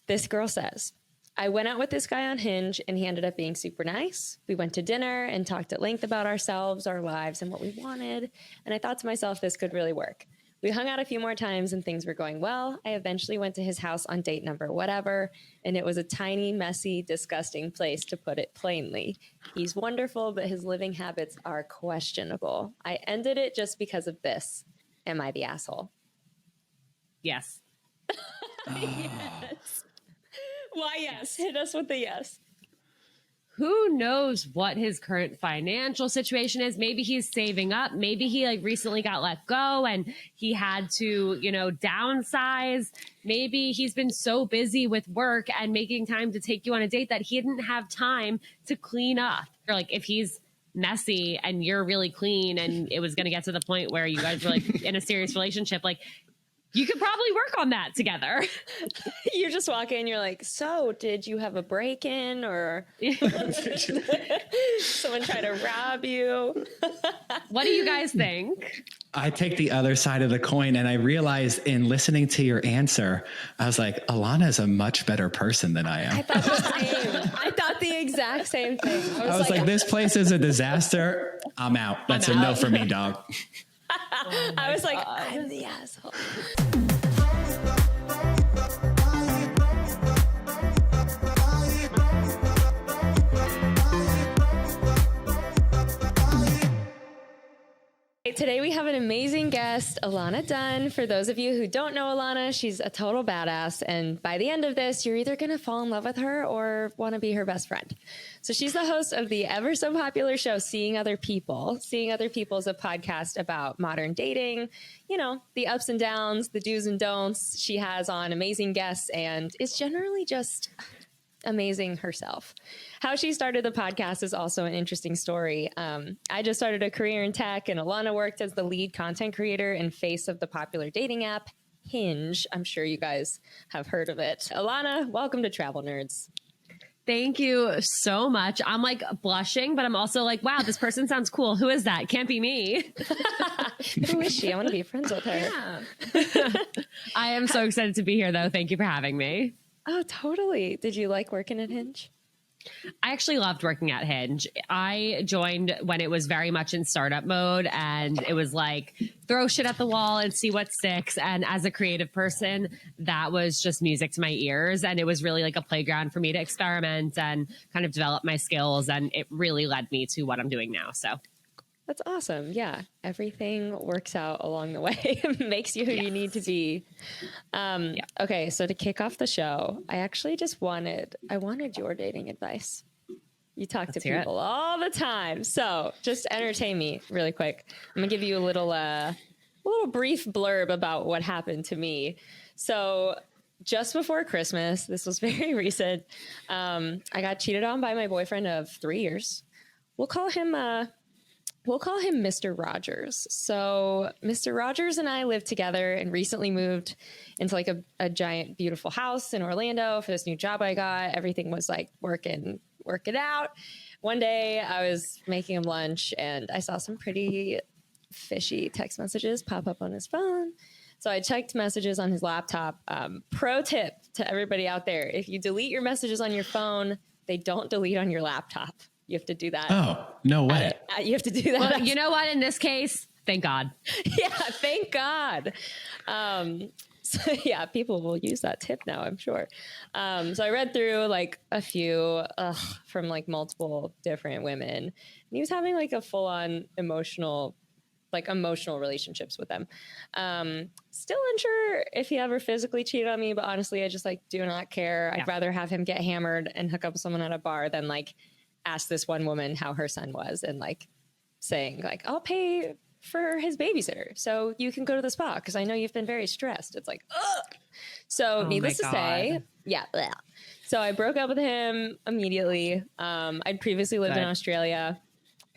This girl says, I went out with this guy on Hinge and he ended up being super nice. We went to dinner and talked at length about ourselves, our lives, and what we wanted. And I thought to myself, this could really work. We hung out a few more times and things were going well. I eventually went to his house on date number whatever, and it was a tiny, messy, disgusting place, to put it plainly. He's wonderful, but his living habits are questionable. I ended it just because of this. Am I the asshole? Yes. Yes. Why yes? Hit us with the yes. Who knows what his current financial situation is? Maybe he's saving up. Maybe he like recently got let go and he had to, downsize. Maybe he's been so busy with work and making time to take you on a date that he didn't have time to clean up. Or like if he's messy and you're really clean and it was going to get to the point where you guys were like in a serious relationship, like you could probably work on that together. You just walk in, you're like, so did you have a break-in or someone try to rob you? What do you guys think? I take the other side of the coin, and I realized in listening to your answer, I was like, Ilana is a much better person than I am. I thought the same. I thought the exact same thing. I was like, this place is a disaster. I'm out. That's a no for me, dog. I was like, I'm the asshole. Today we have an amazing guest, Ilana Dunn. For those of you who don't know Ilana, she's a total badass. And by the end of this, you're either going to fall in love with her or want to be her best friend. So she's the host of the ever so popular show, Seeing Other People. Seeing Other People is a podcast about modern dating, the ups and downs, the do's and don'ts. She has on amazing guests and is generally just amazing herself. How she started the podcast is also an interesting story. I just started a career in tech, and Ilana worked as the lead content creator and face of the popular dating app Hinge. I'm sure you guys have heard of it. Ilana, welcome to Travel Nerds. Thank you so much. I'm like blushing, but I'm also like, wow, this person sounds cool. Who is that? Can't be me. Who is she? I want to be friends with her. Yeah. I am so excited to be here, though. Thank you for having me. Oh, totally. Did you like working at Hinge? I actually loved working at Hinge. I joined when it was very much in startup mode, and it was like throw shit at the wall and see what sticks. And as a creative person, that was just music to my ears. And it was really like a playground for me to experiment and kind of develop my skills. And it really led me to what I'm doing now. So that's awesome. Yeah. Everything works out along the way. Makes you who you need to be. Okay. So to kick off the show, I actually wanted your dating advice. You talk to people all the time. So just entertain me really quick. I'm gonna give you a little brief blurb about what happened to me. So just before Christmas, this was very recent. I got cheated on by my boyfriend of 3 years. We'll call him Mr. Rogers. So Mr. Rogers and I lived together and recently moved into like a giant, beautiful house in Orlando for this new job I got. Everything was like working out. One day I was making him lunch and I saw some pretty fishy text messages pop up on his phone. So I checked messages on his laptop. Pro tip to everybody out there: if you delete your messages on your phone, they don't delete on your laptop. You have to do that. Oh, no way. You have to do that. Well, you know what? In this case, thank God. Yeah, thank God. So yeah, people will use that tip now, I'm sure. So I read through like a few from like multiple different women. And he was having like a full-on emotional relationships with them. Still unsure if he ever physically cheated on me, but honestly, I just like do not care. Yeah. I'd rather have him get hammered and hook up with someone at a bar than like ask this one woman how her son was and like saying like, I'll pay for his babysitter so you can go to the spa because I know you've been very stressed. It's like, ugh. So needless to say, yeah. Bleh. So I broke up with him immediately. I'd previously lived in Australia.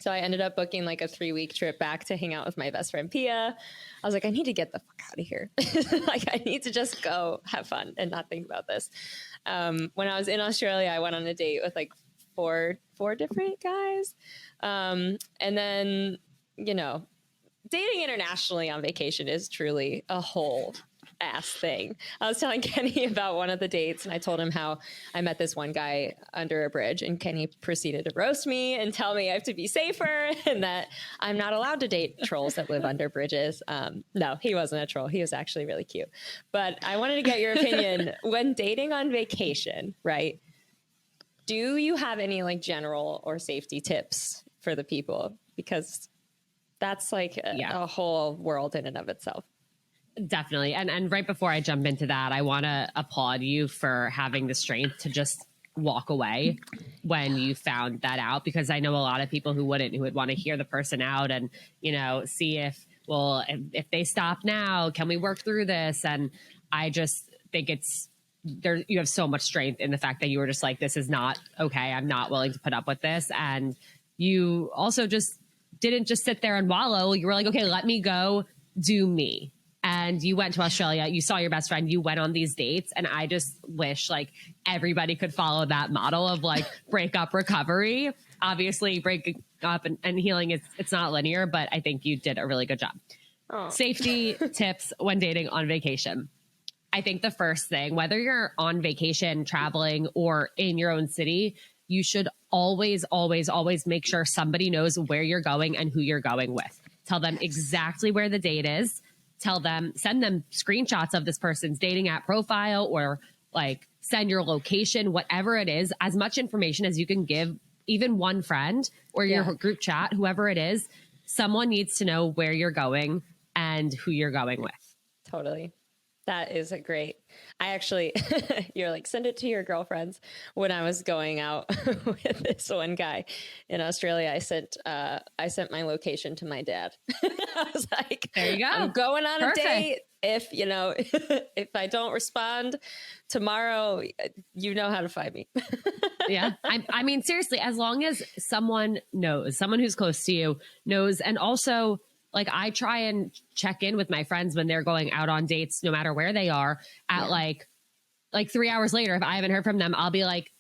So I ended up booking like a 3-week trip back to hang out with my best friend, Pia. I was like, I need to get the fuck out of here. Like I need to just go have fun and not think about this. When I was in Australia, I went on a date with like four different guys. And then, dating internationally on vacation is truly a whole ass thing. I was telling Kenny about one of the dates, and I told him how I met this one guy under a bridge, and Kenny proceeded to roast me and tell me I have to be safer and that I'm not allowed to date trolls that live under bridges. No, he wasn't a troll. He was actually really cute. But I wanted to get your opinion when dating on vacation, right? Do you have any like general or safety tips for the people? Because that's like a whole world in and of itself. Definitely. And right before I jump into that, I want to applaud you for having the strength to just walk away when you found that out, because I know a lot of people who would want to hear the person out and, you know, see if they stop now, can we work through this? And I just think you have so much strength in the fact that you were just like, this is not okay. I'm not willing to put up with this. And you also just didn't just sit there and wallow. You were like, okay, let me go do me. And you went to Australia, you saw your best friend, you went on these dates. And I just wish like everybody could follow that model of like breakup recovery. Obviously breaking up and healing it's not linear, but I think you did a really good job. Oh. Safety tips when dating on vacation. I think the first thing, whether you're on vacation, traveling, or in your own city, you should always, always, always make sure somebody knows where you're going and who you're going with. Tell them exactly where the date is. Send them screenshots of this person's dating app profile, or like send your location, whatever it is, as much information as you can give, even one friend or your group chat, whoever it is. Someone needs to know where you're going and who you're going with. Totally. That is a great. I actually, you're like, send it to your girlfriends. When I was going out with this one guy in Australia, I sent my location to my dad. I was like, there you go. I'm going on a date. If, you know, if I don't respond tomorrow, you know how to find me. Yeah. I mean, seriously, as long as someone knows, someone who's close to you knows. And also, like, I try and check in with my friends when they're going out on dates, no matter where they are, at like 3 hours later. If I haven't heard from them, I'll be like,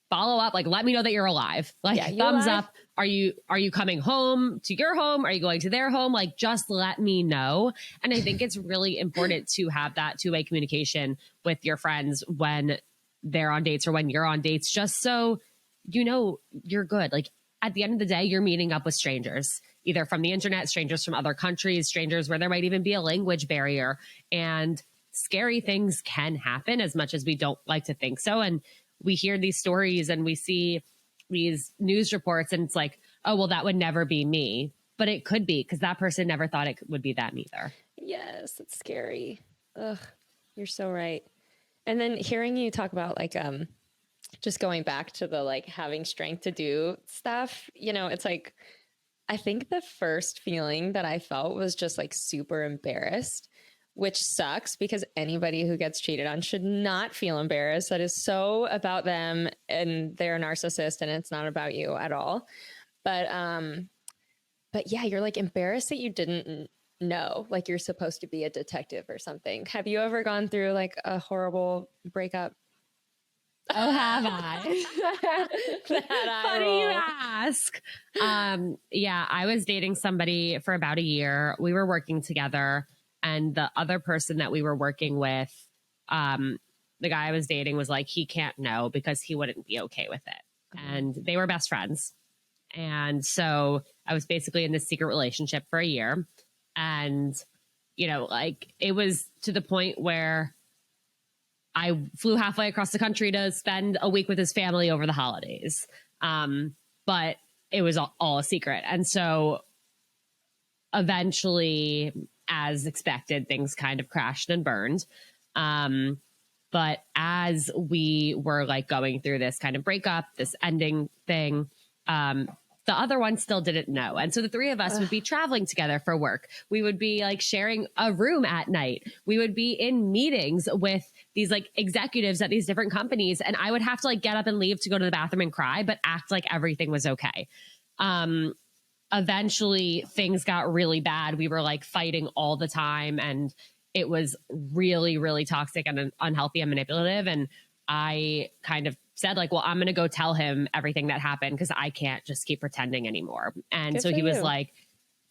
follow up, like, let me know that you're alive. Like, thumbs up. Are you coming home to your home? Are you going to their home? Like, just let me know. And I think it's really important to have that two-way communication with your friends when they're on dates or when you're on dates, just so you know you're good. Like, at the end of the day, you're meeting up with strangers, either from the internet, strangers from other countries, strangers where there might even be a language barrier, and scary things can happen as much as we don't like to think so. And we hear these stories and we see these news reports and it's like, oh, well, that would never be me, but it could be, because that person never thought it would be them either. Yes. It's scary. Ugh, you're so right. And then hearing you talk about like, just going back to the like having strength to do stuff, you know, it's like, I think the first feeling that I felt was just like super embarrassed, which sucks because anybody who gets cheated on should not feel embarrassed. That is so about them and they're a narcissist and it's not about you at all. But yeah, you're like embarrassed that you didn't know, like you're supposed to be a detective or something. Have you ever gone through like a horrible breakup? Oh, have I? Funny you ask. Yeah, I was dating somebody for about a year. We were working together, and the other person that we were working with, the guy I was dating was like, he can't know because he wouldn't be okay with it. And they were best friends. And so I was basically in this secret relationship for a year. And, you know, like it was to the point where I flew halfway across the country to spend a week with his family over the holidays. But it was all a secret. And so eventually, as expected, things kind of crashed and burned. But as we were like going through this kind of breakup, this ending thing, the other one still didn't know. And so the three of us would be traveling together for work. We would be like sharing a room at night. We would be in meetings with these like executives at these different companies. And I would have to like get up and leave to go to the bathroom and cry, but act like everything was okay. Eventually things got really bad. We were like fighting all the time and it was really, really toxic and unhealthy and manipulative. And I kind of said like, well, I'm going to go tell him everything that happened because I can't just keep pretending anymore. And so he was like,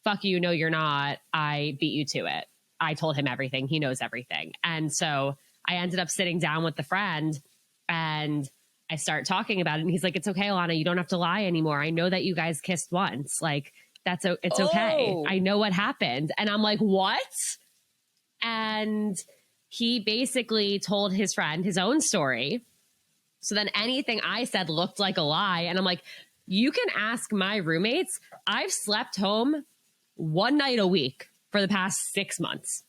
fuck you. No, you're not. I beat you to it. I told him everything. He knows everything. And so I ended up sitting down with the friend and I start talking about it. And he's like, it's okay, Ilana, you don't have to lie anymore. I know that you guys kissed once. Like, it's okay. I know what happened. And I'm like, what? And he basically told his friend his own story. So then anything I said looked like a lie. And I'm like, you can ask my roommates. I've slept home one night a week for the past 6 months.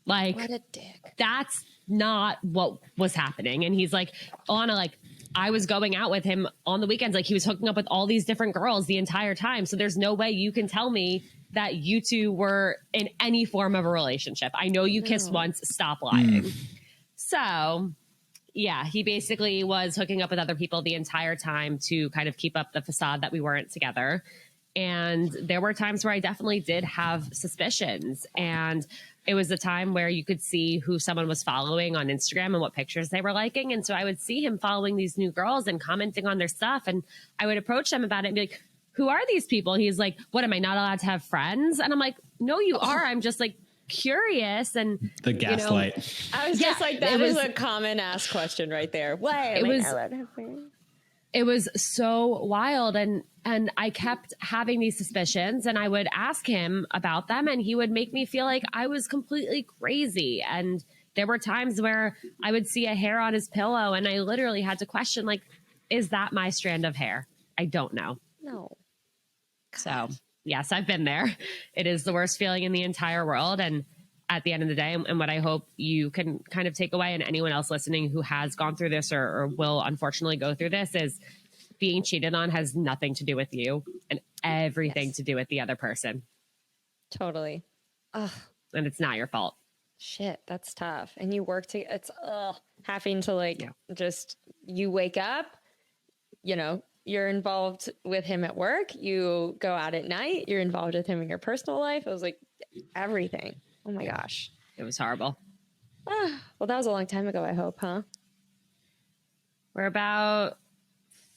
Like, what a dick. That's not what was happening. And he's like, Ilana, like, I was going out with him on the weekends. Like, he was hooking up with all these different girls the entire time. So there's no way you can tell me that you two were in any form of a relationship. I know you kissed once. Stop lying. So yeah, he basically was hooking up with other people the entire time to kind of keep up the facade that we weren't together. And there were times where I definitely did have suspicions. And it was a time where you could see who someone was following on Instagram and what pictures they were liking. And so I would see him following these new girls and commenting on their stuff. And I would approach them about it and be like, who are these people? He's like, what, am I not allowed to have friends? And I'm like, no, you are. I'm just like curious. And the gaslight. I was just like, that is a common ask question right there. Why? It was so wild. And I kept having these suspicions and I would ask him about them and he would make me feel like I was completely crazy. And there were times where I would see a hair on his pillow and I literally had to question, like, is that my strand of hair? I don't know. No. So yes, I've been there. It is the worst feeling in the entire world. And at the end of the day, and what I hope you can kind of take away, and anyone else listening who has gone through this or will unfortunately go through this, is being cheated on has nothing to do with you and everything to do with the other person. Totally. Ugh. And it's not your fault. Shit, that's tough. And you work to, it's having to like, just, you wake up, you know, you're involved with him at work, you go out at night, you're involved with him in your personal life. It was like everything. Oh my gosh. It was horrible. Well, that was a long time ago, I hope, huh? We're about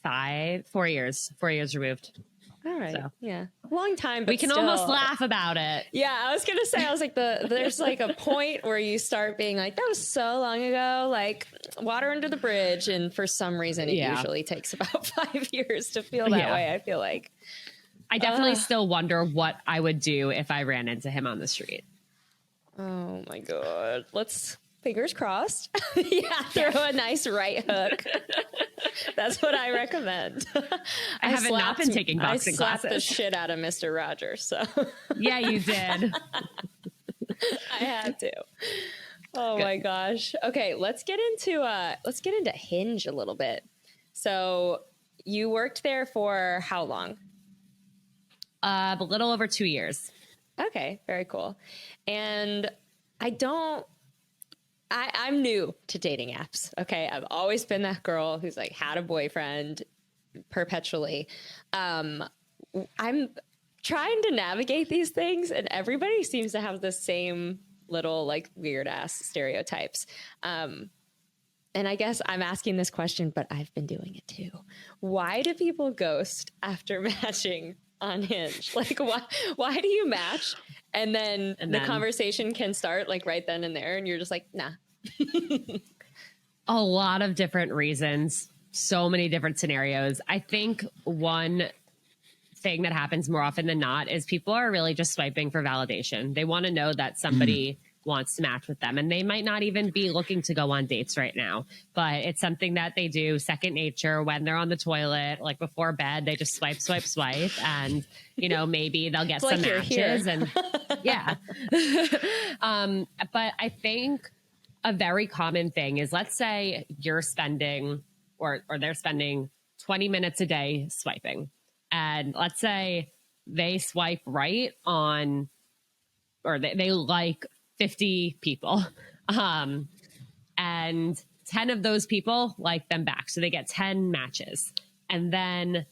4 years removed. All right. So. Yeah. Long time, but we can still almost laugh about it. Yeah. I was going to say, I was like, there's like a point where you start being like, that was so long ago, like water under the bridge. And for some reason, it usually takes about 5 years to feel that way. I feel like I definitely still wonder what I would do if I ran into him on the street. Oh my God. Fingers crossed. Throw a nice right hook. That's what I recommend. I haven't not been taking boxing classes. I slapped the shit out of Mr. Rogers. So yeah, you did. I had to. Oh my gosh. Okay, let's get into Hinge a little bit. So you worked there for how long? A little over 2 years. Okay, very cool. And I'm new to dating apps. Okay. I've always been that girl who's like had a boyfriend perpetually. I'm trying to navigate these things and everybody seems to have the same little like weird ass stereotypes. And I guess I'm asking this question, but I've been doing it too. Why do people ghost after matching on Hinge? Like, why do you match and then the conversation can start like right then and there and you're just like, nah. A lot of different reasons, so many different scenarios. I think one thing that happens more often than not is people are really just swiping for validation. They want to know that somebody wants to match with them, and they might not even be looking to go on dates right now, but it's something that they do second nature when they're on the toilet, like before bed, they just swipe, and you know, maybe they'll get some matches and but I think a very common thing is, let's say you're spending or they're spending 20 minutes a day swiping, and let's say they swipe right on, or they like 50 people. And 10 of those people like them back. So they get 10 matches. And then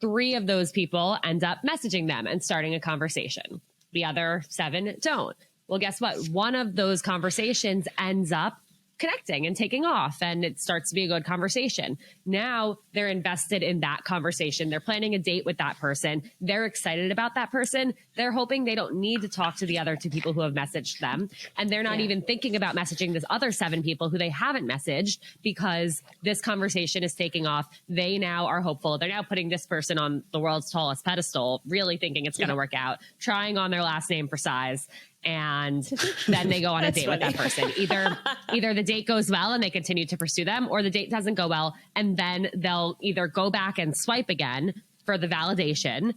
3 of those people end up messaging them and starting a conversation. The other 7 don't. Well, guess what? One of those conversations ends up connecting and taking off, and it starts to be a good conversation. Now they're invested in that conversation. They're planning a date with that person. They're excited about that person. They're hoping they don't need to talk to the other 2 people who have messaged them. And they're not even thinking about messaging this other 7 people who they haven't messaged, because this conversation is taking off. They now are hopeful. They're now putting this person on the world's tallest pedestal, really thinking it's going to work out, trying on their last name for size. And then they go on a date with that person. Either the date goes well and they continue to pursue them, or the date doesn't go well. And then they'll either go back and swipe again for the validation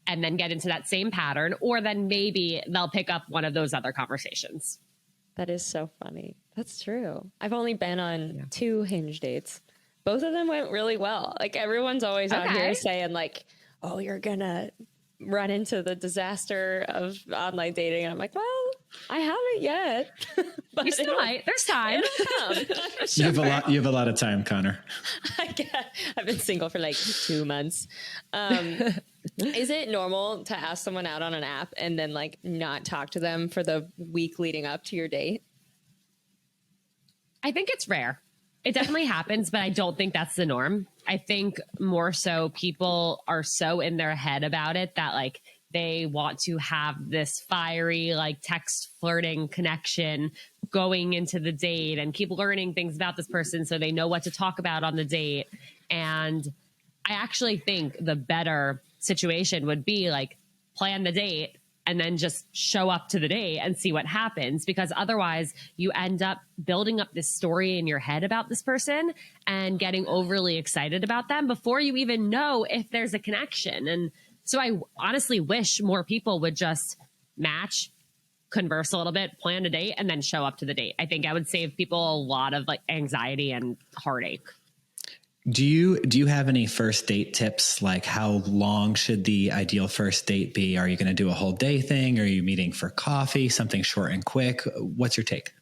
and then get into that same pattern, or then maybe they'll pick up one of those other conversations. That is so funny. That's true. I've only been on 2 Hinge dates. Both of them went really well. Like, everyone's always out here saying like, oh, you're gonna run into the disaster of online dating. And I'm like, well, I haven't yet. But you still might. There's time. You have a lot of time, Connor. I've been single for like 2 months. Is it normal to ask someone out on an app and then like not talk to them for the week leading up to your date? I think it's rare. It definitely happens, but I don't think that's the norm. I think more so people are so in their head about it that like they want to have this fiery, like text flirting connection going into the date and keep learning things about this person so they know what to talk about on the date. And I actually think the better situation would be like plan the date and then just show up to the date and see what happens, because otherwise you end up building up this story in your head about this person and getting overly excited about them before you even know if there's a connection. And so I honestly wish more people would just match, converse a little bit, plan a date, and then show up to the date. I think I would save people a lot of like anxiety and heartache. Do you have any first date tips? Like, how long should the ideal first date be? Are you going to do a whole day thing? Are you meeting for coffee, something short and quick? What's your take?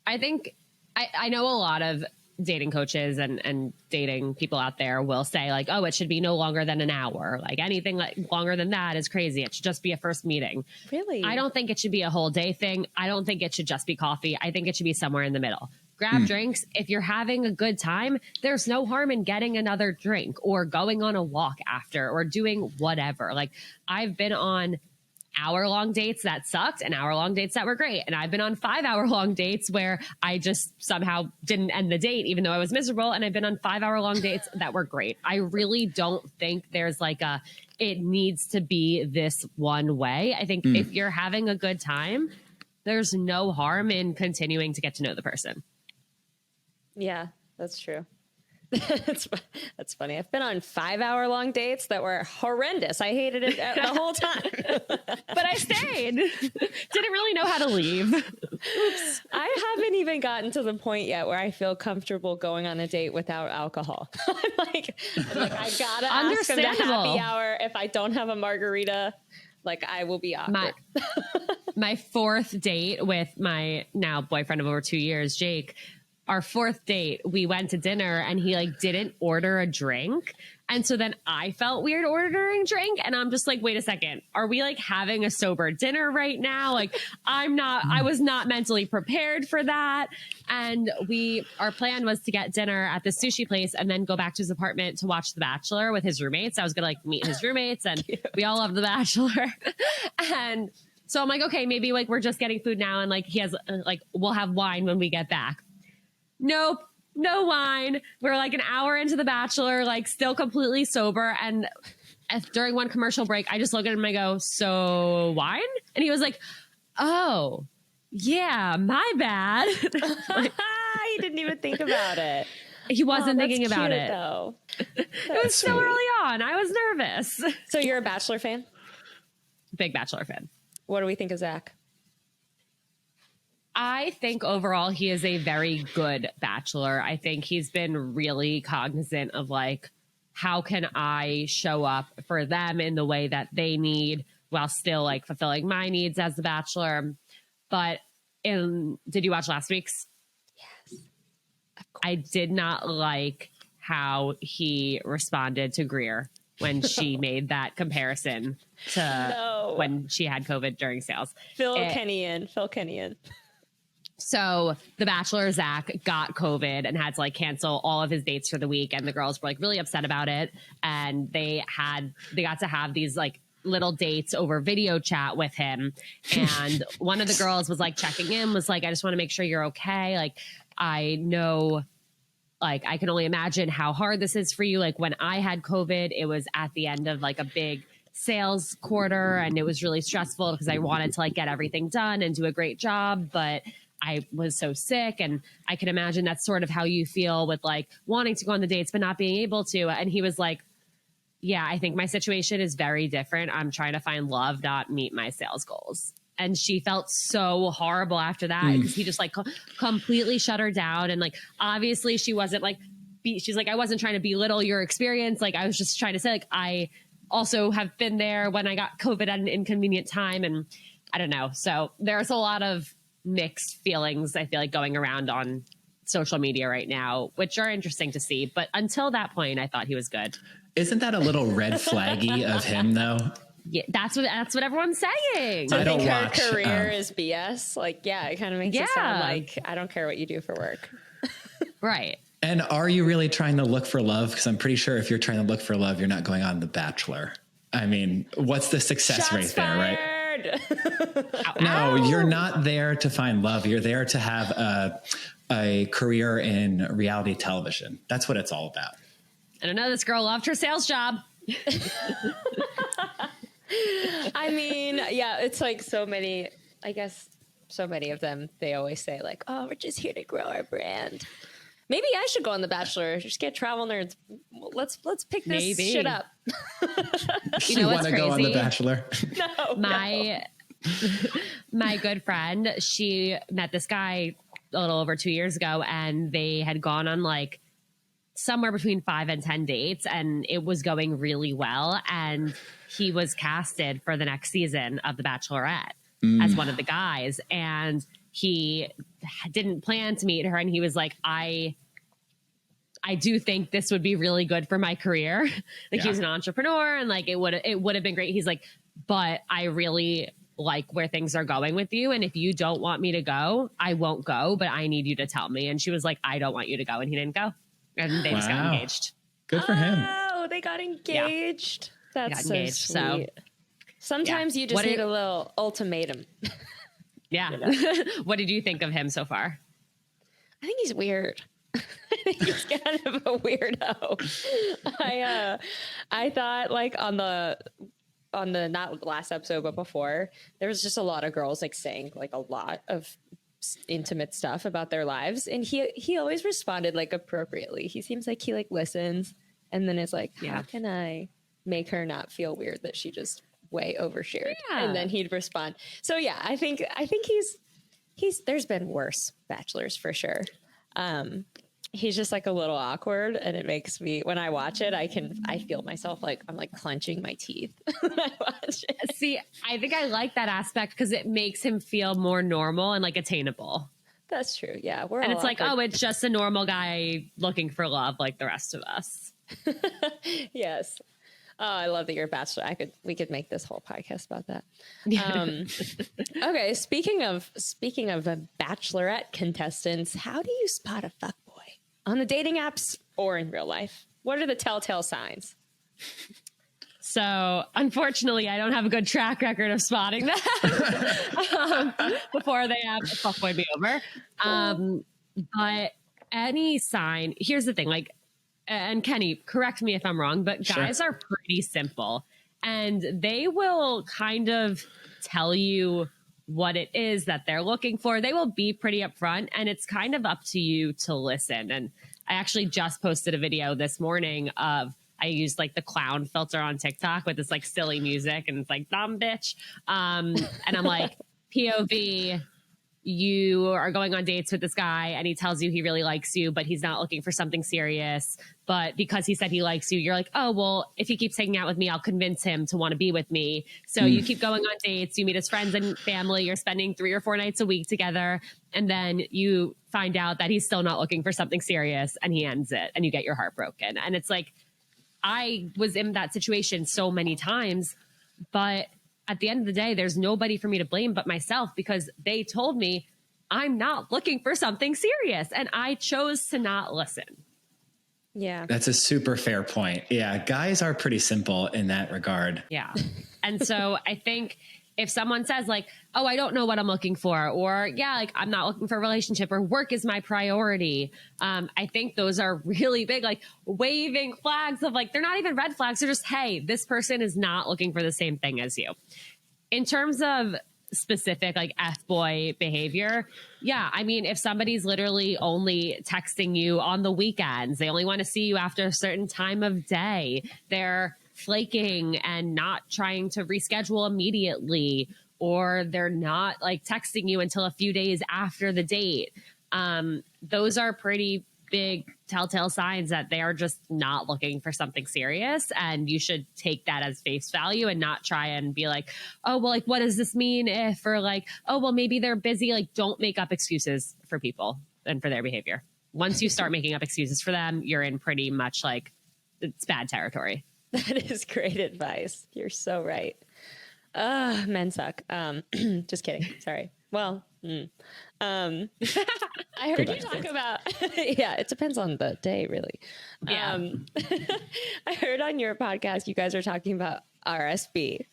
I think I know a lot of dating coaches and dating people out there will say like, oh, it should be no longer than an hour. Like anything like longer than that is crazy. It should just be a first meeting. Really? I don't think it should be a whole day thing. I don't think it should just be coffee. I think it should be somewhere in the middle. Grab drinks. If you're having a good time, there's no harm in getting another drink or going on a walk after or doing whatever. Like, I've been on hour-long dates that sucked and hour-long dates that were great. And I've been on 5-hour-long dates where I just somehow didn't end the date, even though I was miserable. And I've been on 5-hour-long dates that were great. I really don't think there's like it needs to be this one way. I think if you're having a good time, there's no harm in continuing to get to know the person. Yeah, that's true. That's funny. I've been on 5-hour-long dates that were horrendous. I hated it the whole time. But I stayed. Didn't really know how to leave. Oops. I haven't even gotten to the point yet where I feel comfortable going on a date without alcohol. I'm like I gotta ask them to happy hour. If I don't have a margarita, like I will be awkward. My 4th date with my now boyfriend of over 2 years, Jake, our 4th date, we went to dinner and he like didn't order a drink. And so then I felt weird ordering drink. And I'm just like, wait a second, are we like having a sober dinner right now? Like I was not mentally prepared for that. And our plan was to get dinner at the sushi place and then go back to his apartment to watch The Bachelor with his roommates. I was going to like meet his roommates and we all love The Bachelor. And so I'm like, okay, maybe like we're just getting food now. And like he has like, we'll have wine when we get back. Nope, no wine. We're like an hour into The Bachelor, like still completely sober. And during one commercial break, I just look at him and I go, so wine? And he was like, oh, yeah, my bad. Like, he didn't even think about it. He wasn't thinking about cute, it. Though. It was so early on. I was nervous. So you're a Bachelor fan? Big Bachelor fan. What do we think of Zach? I think overall he is a very good bachelor. I think he's been really cognizant of like, how can I show up for them in the way that they need while still like fulfilling my needs as the bachelor. But did you watch last week's? Yes. I did not like how he responded to Greer when she made that comparison to when she had COVID during sales. Phil Kenny in. So the Bachelor, Zach, got COVID and had to like cancel all of his dates for the week. And the girls were like really upset about it. And they got to have these like little dates over video chat with him. And one of the girls was like checking in, was like, I just want to make sure you're okay. Like, I know, like, I can only imagine how hard this is for you. Like when I had COVID, it was at the end of like a big sales quarter and it was really stressful because I wanted to like get everything done and do a great job. But I was so sick, and I can imagine that's sort of how you feel with like wanting to go on the dates, but not being able to. And he was like, yeah, I think my situation is very different. I'm trying to find love, not meet my sales goals. And she felt so horrible after that because he just like completely shut her down. And like, obviously she wasn't like, she's like, I wasn't trying to belittle your experience. Like I was just trying to say, like, I also have been there when I got COVID at an inconvenient time. And I don't know. So there's a lot of mixed feelings, I feel like, going around on social media right now, which are interesting to see. But until that point, I thought he was good. Isn't that a little red flaggy of him, though? Yeah, that's what everyone's saying. I don't think watch, her career is BS. Like, yeah, it kind of makes it sound Yeah. like I don't care what you do for work. Right. And are you really trying to look for love? Because I'm pretty sure if you're trying to look for love, you're not going on The Bachelor. I mean, what's the success rate there, right? No, you're not there to find love. You're there to have a career in reality television. That's what it's all about. I don't know. This girl loved her sales job. I mean, yeah, it's like so many, I guess so many of them, they always say like, oh, we're just here to grow our brand. Maybe I should go on The Bachelor. Just get travel nerds. Let's pick this shit up. You know what's want to go on The Bachelor? No. My good friend, she met this guy a little over 2 years ago, and they had gone on like somewhere between 5 and 10 dates, and it was going really well. And he was casted for the next season of The Bachelorette as one of the guys. And he didn't plan to meet her. And he was like, I do think this would be really good for my career. Like he's an entrepreneur, and like it would have been great. He's like, but I really like where things are going with you. And if you don't want me to go, I won't go, but I need you to tell me. And she was like, I don't want you to go. And he didn't go. And they just got engaged. Good for him. Oh, they got engaged. Yeah. That's so sweet. So, sometimes you just need a little ultimatum. Yeah. You know? What did you think of him so far? I think he's weird. I think he's kind of a weirdo. I thought like on the not last episode but before, there was just a lot of girls like saying like a lot of intimate stuff about their lives, and he always responded like appropriately. He seems like he like listens, and then it's like, how can I make her not feel weird that she just way overshared? And then he'd respond. So yeah, I think he's there's been worse bachelors for sure. He's just like a little awkward, and it makes me, when I watch it, I feel myself like I'm like clenching my teeth when I watch it. See, I think I like that aspect because it makes him feel more normal and like attainable. That's true. Yeah. And it's like, oh, it's just a normal guy looking for love like the rest of us. Yes. Oh, I love that you're a bachelor. We could make this whole podcast about that. Okay. Speaking of bachelorette contestants, how do you spot a fuckboy on the dating apps or in real life? What are the telltale signs? So unfortunately, I don't have a good track record of spotting that before they have fuckboy me over. But any sign, here's the thing, like, and Kenny, correct me if I'm wrong, but guys are pretty simple, and they will kind of tell you what it is that they're looking for. They will be pretty upfront, and it's kind of up to you to listen. And I actually just posted a video this morning of, I used like the clown filter on TikTok with this like silly music, and it's like, dumb bitch. And I'm like, POV, you are going on dates with this guy and he tells you he really likes you, but he's not looking for something serious. But because he said he likes you, you're like, oh, well, if he keeps hanging out with me, I'll convince him to want to be with me. So you keep going on dates, you meet his friends and family, you're spending 3 or 4 nights a week together. And then you find out that he's still not looking for something serious, and he ends it, and you get your heart broken. And it's like, I was in that situation so many times, but at the end of the day, there's nobody for me to blame but myself, because they told me I'm not looking for something serious. And I chose to not listen. Yeah. That's a super fair point. Yeah. Guys are pretty simple in that regard. Yeah. And so I think if someone says like, oh, I don't know what I'm looking for, or yeah, like I'm not looking for a relationship, or work is my priority. I think those are really big, like waving flags of like, they're not even red flags. They're just, hey, this person is not looking for the same thing as you. In terms of specific like F-boy behavior, yeah, I mean, if somebody's literally only texting you on the weekends, they only want to see you after a certain time of day, they're flaking and not trying to reschedule immediately, or they're not like texting you until a few days after the date. Those are pretty big telltale signs that they are just not looking for something serious. And you should take that as face value and not try and be like, oh, well, like, what does this mean if, or like, oh, well, maybe they're busy. Like, don't make up excuses for people and for their behavior. Once you start making up excuses for them, you're in pretty much like it's bad territory. That is great advice. You're so right. Men suck. Just kidding. Sorry. Well, I heard you talk about, yeah, it depends on the day, really. Yeah. I heard on your podcast, you guys were talking about RSB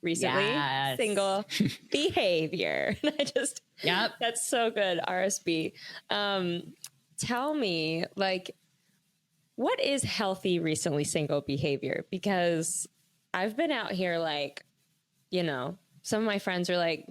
recently, Yes. single behavior. And Yep. that's so good. RSB. Tell me, like, what is healthy recently single behavior? Because I've been out here, like, some of my friends are like,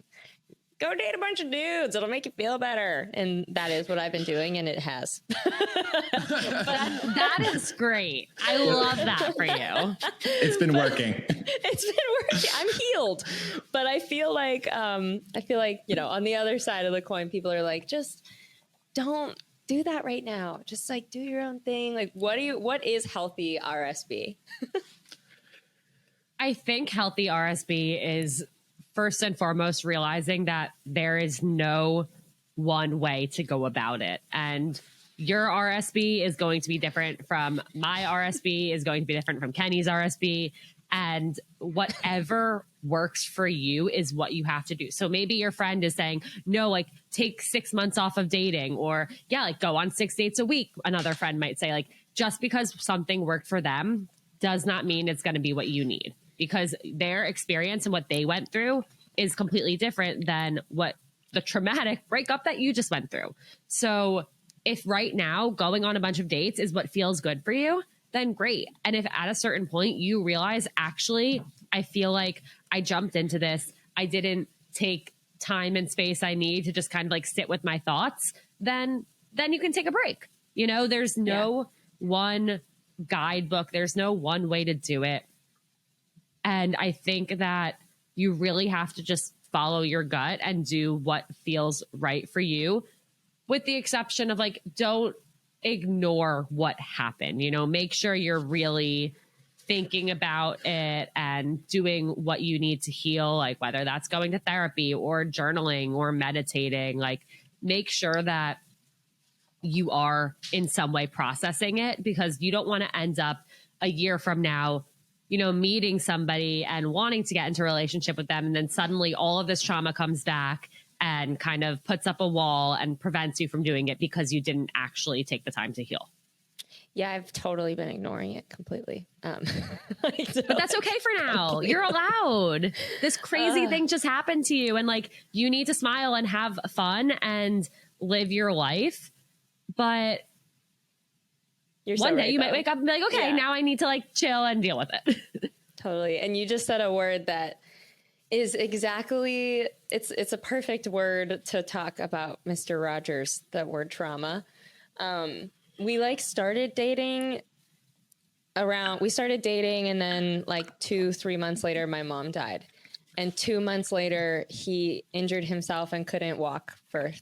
go date a bunch of dudes. It'll make you feel better. And that is what I've been doing. And it has. That is great. I love that for you. It's been working. It's been working. I'm healed. But I feel like, on the other side of the coin, people are like, just don't do that right now. Just like do your own thing. Like, what is healthy RSB? I think healthy RSB is first and foremost realizing that there is no one way to go about it. And your RSB is going to be different from my RSB, is going to be different from Kenny's RSB. And whatever works for you is what you have to do. So maybe your friend is saying, no, like take 6 months off of dating, or yeah, like go on 6 dates a week. Another friend might say, like, just because something worked for them does not mean it's going to be what you need, because their experience and what they went through is completely different than what the traumatic breakup that you just went through. So if right now going on a bunch of dates is what feels good for you, then great. And if at a certain point you realize, actually, I feel like I jumped into this, I didn't take time and space I need to just kind of like sit with my thoughts, then you can take a break. There's no one guidebook. There's no one way to do it. And I think that you really have to just follow your gut and do what feels right for you, with the exception of like, don't ignore what happened. Make sure you're really thinking about it and doing what you need to heal, like whether that's going to therapy or journaling or meditating. Like, make sure that you are in some way processing it, because you don't want to end up a year from now meeting somebody and wanting to get into a relationship with them, and then suddenly all of this trauma comes back and kind of puts up a wall and prevents you from doing it because you didn't actually take the time to heal. Yeah, I've totally been ignoring it completely. But that's okay for now. You're allowed. This crazy thing just happened to you, and like, you need to smile and have fun and live your life. But one day you might wake up and be like, okay, now I need to like chill and deal with it. Totally. And you just said a word that is exactly, it's a perfect word to talk about Mr. Rogers, that word trauma. We started dating and then like 2-3 months later, my mom died. And 2 months later, he injured himself and couldn't walk for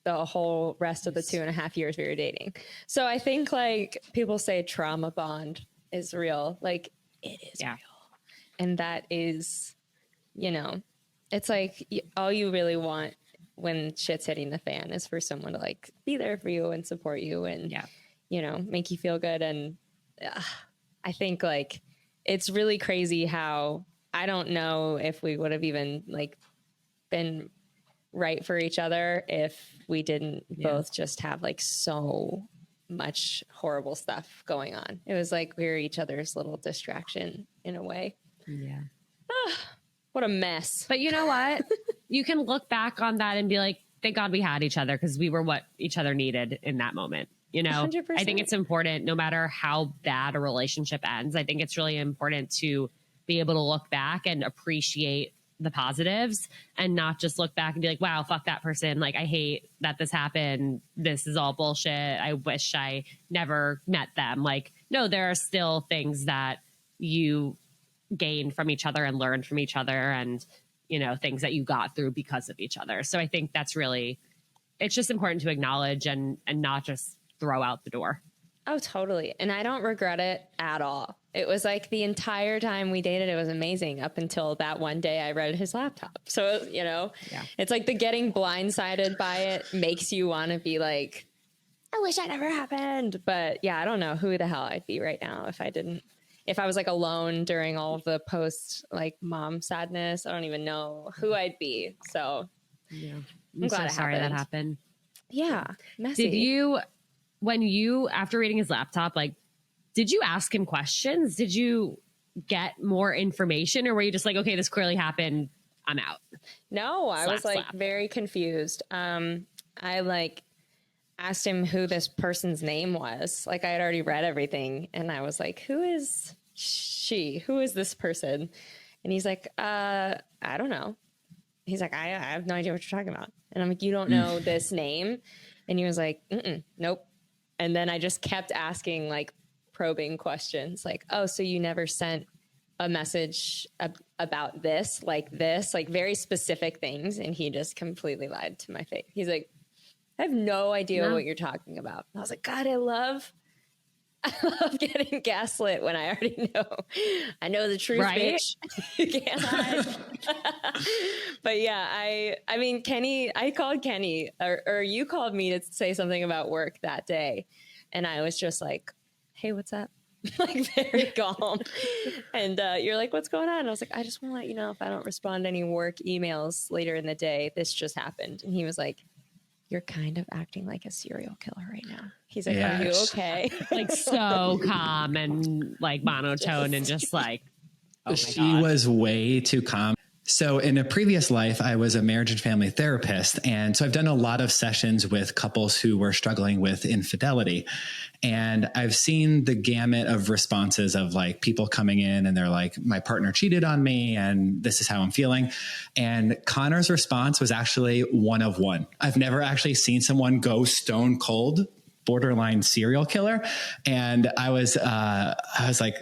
the whole rest of the 2.5 years we were dating. So I think like people say trauma bond is real. Like, it is real. And that is, it's like all you really want when shit's hitting the fan is for someone to like be there for you and support you and, make you feel good. And I think like, it's really crazy how I don't know if we would have even like been right for each other if we didn't both just have like so much horrible stuff going on. It was like we were each other's little distraction in a way. Yeah. What a mess. But you know what? You can look back on that and be like, thank God we had each other because we were what each other needed in that moment. You know, 100%. I think it's important no matter how bad a relationship ends. I think it's really important to be able to look back and appreciate the positives and not just look back and be like, wow, fuck that person. Like, I hate that this happened. This is all bullshit. I wish I never met them. Like, no, there are still things that you gained from each other and learned from each other and, you know, things that you got through because of each other. So I think that's really, it's just important to acknowledge and not just throw out the door. Oh, totally. And I don't regret it at all. It was like the entire time we dated, it was amazing up until that one day I read his laptop. So, you know, it's like the getting blindsided by it makes you want to be like, I wish that never happened. But yeah, I don't know who the hell I'd be right now if I didn't, if I was like alone during all of the post like mom sadness. I don't even know who I'd be. So I'm glad so sorry that happened. Yeah. Messy. Did you, when you, after reading his laptop, like, did you ask him questions? Did you get more information or were you just like, okay, this clearly happened, I'm out? No, I was like very confused. I like asked him who this person's name was. Like I had already read everything and I was like, who is she? Who is this person? And he's like, I don't know. He's like, I have no idea what you're talking about. And I'm like, you don't know this name? And he was like, nope. And then I just kept asking like probing questions like, oh, so you never sent a message about this, like very specific things. And he just completely lied to my face. He's like, I have no idea what you're talking about. And I was like, God, I love getting gaslit when I already know. I know the truth, right? Bitch. You can't hide. But yeah, I mean, Kenny, I called Kenny or you called me to say something about work that day. And I was just like, hey, what's up? Like very calm. And you're like, what's going on? And I was like, I just want to let you know if I don't respond to any work emails later in the day, this just happened. And he was like, you're kind of acting like a serial killer right now. He's like, are you okay? Like so calm and like monotone and just like, oh my she God. was way too calm. So in a previous life, I was a marriage and family therapist. And so I've done a lot of sessions with couples who were struggling with infidelity. And I've seen the gamut of responses of like people coming in and they're like, my partner cheated on me and this is how I'm feeling. And Connor's response was actually one of one. I've never actually seen someone go stone cold, borderline serial killer. And I was like,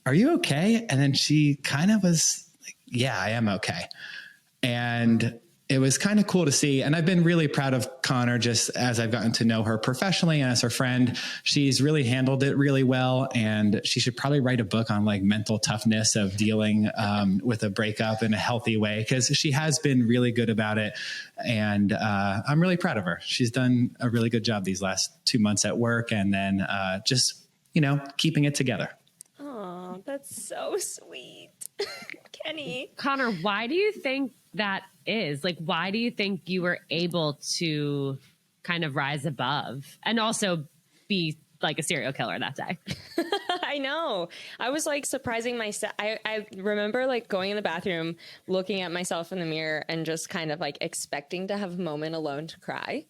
are you okay? And then she kind of was, yeah, I am okay. And it was kind of cool to see. And I've been really proud of Connor just as I've gotten to know her professionally and as her friend. She's really handled it really well. And she should probably write a book on like mental toughness of dealing with a breakup in a healthy way, because she has been really good about it. And I'm really proud of her. She's done a really good job these last 2 months at work and then just, you know, keeping it together. Oh, that's so sweet. Kenny. Connor, why do you think that is? Like, why do you think you were able to kind of rise above and also be like a serial killer that day? I know. I was like surprising myself. I remember like going in the bathroom, looking at myself in the mirror and just kind of like expecting to have a moment alone to cry.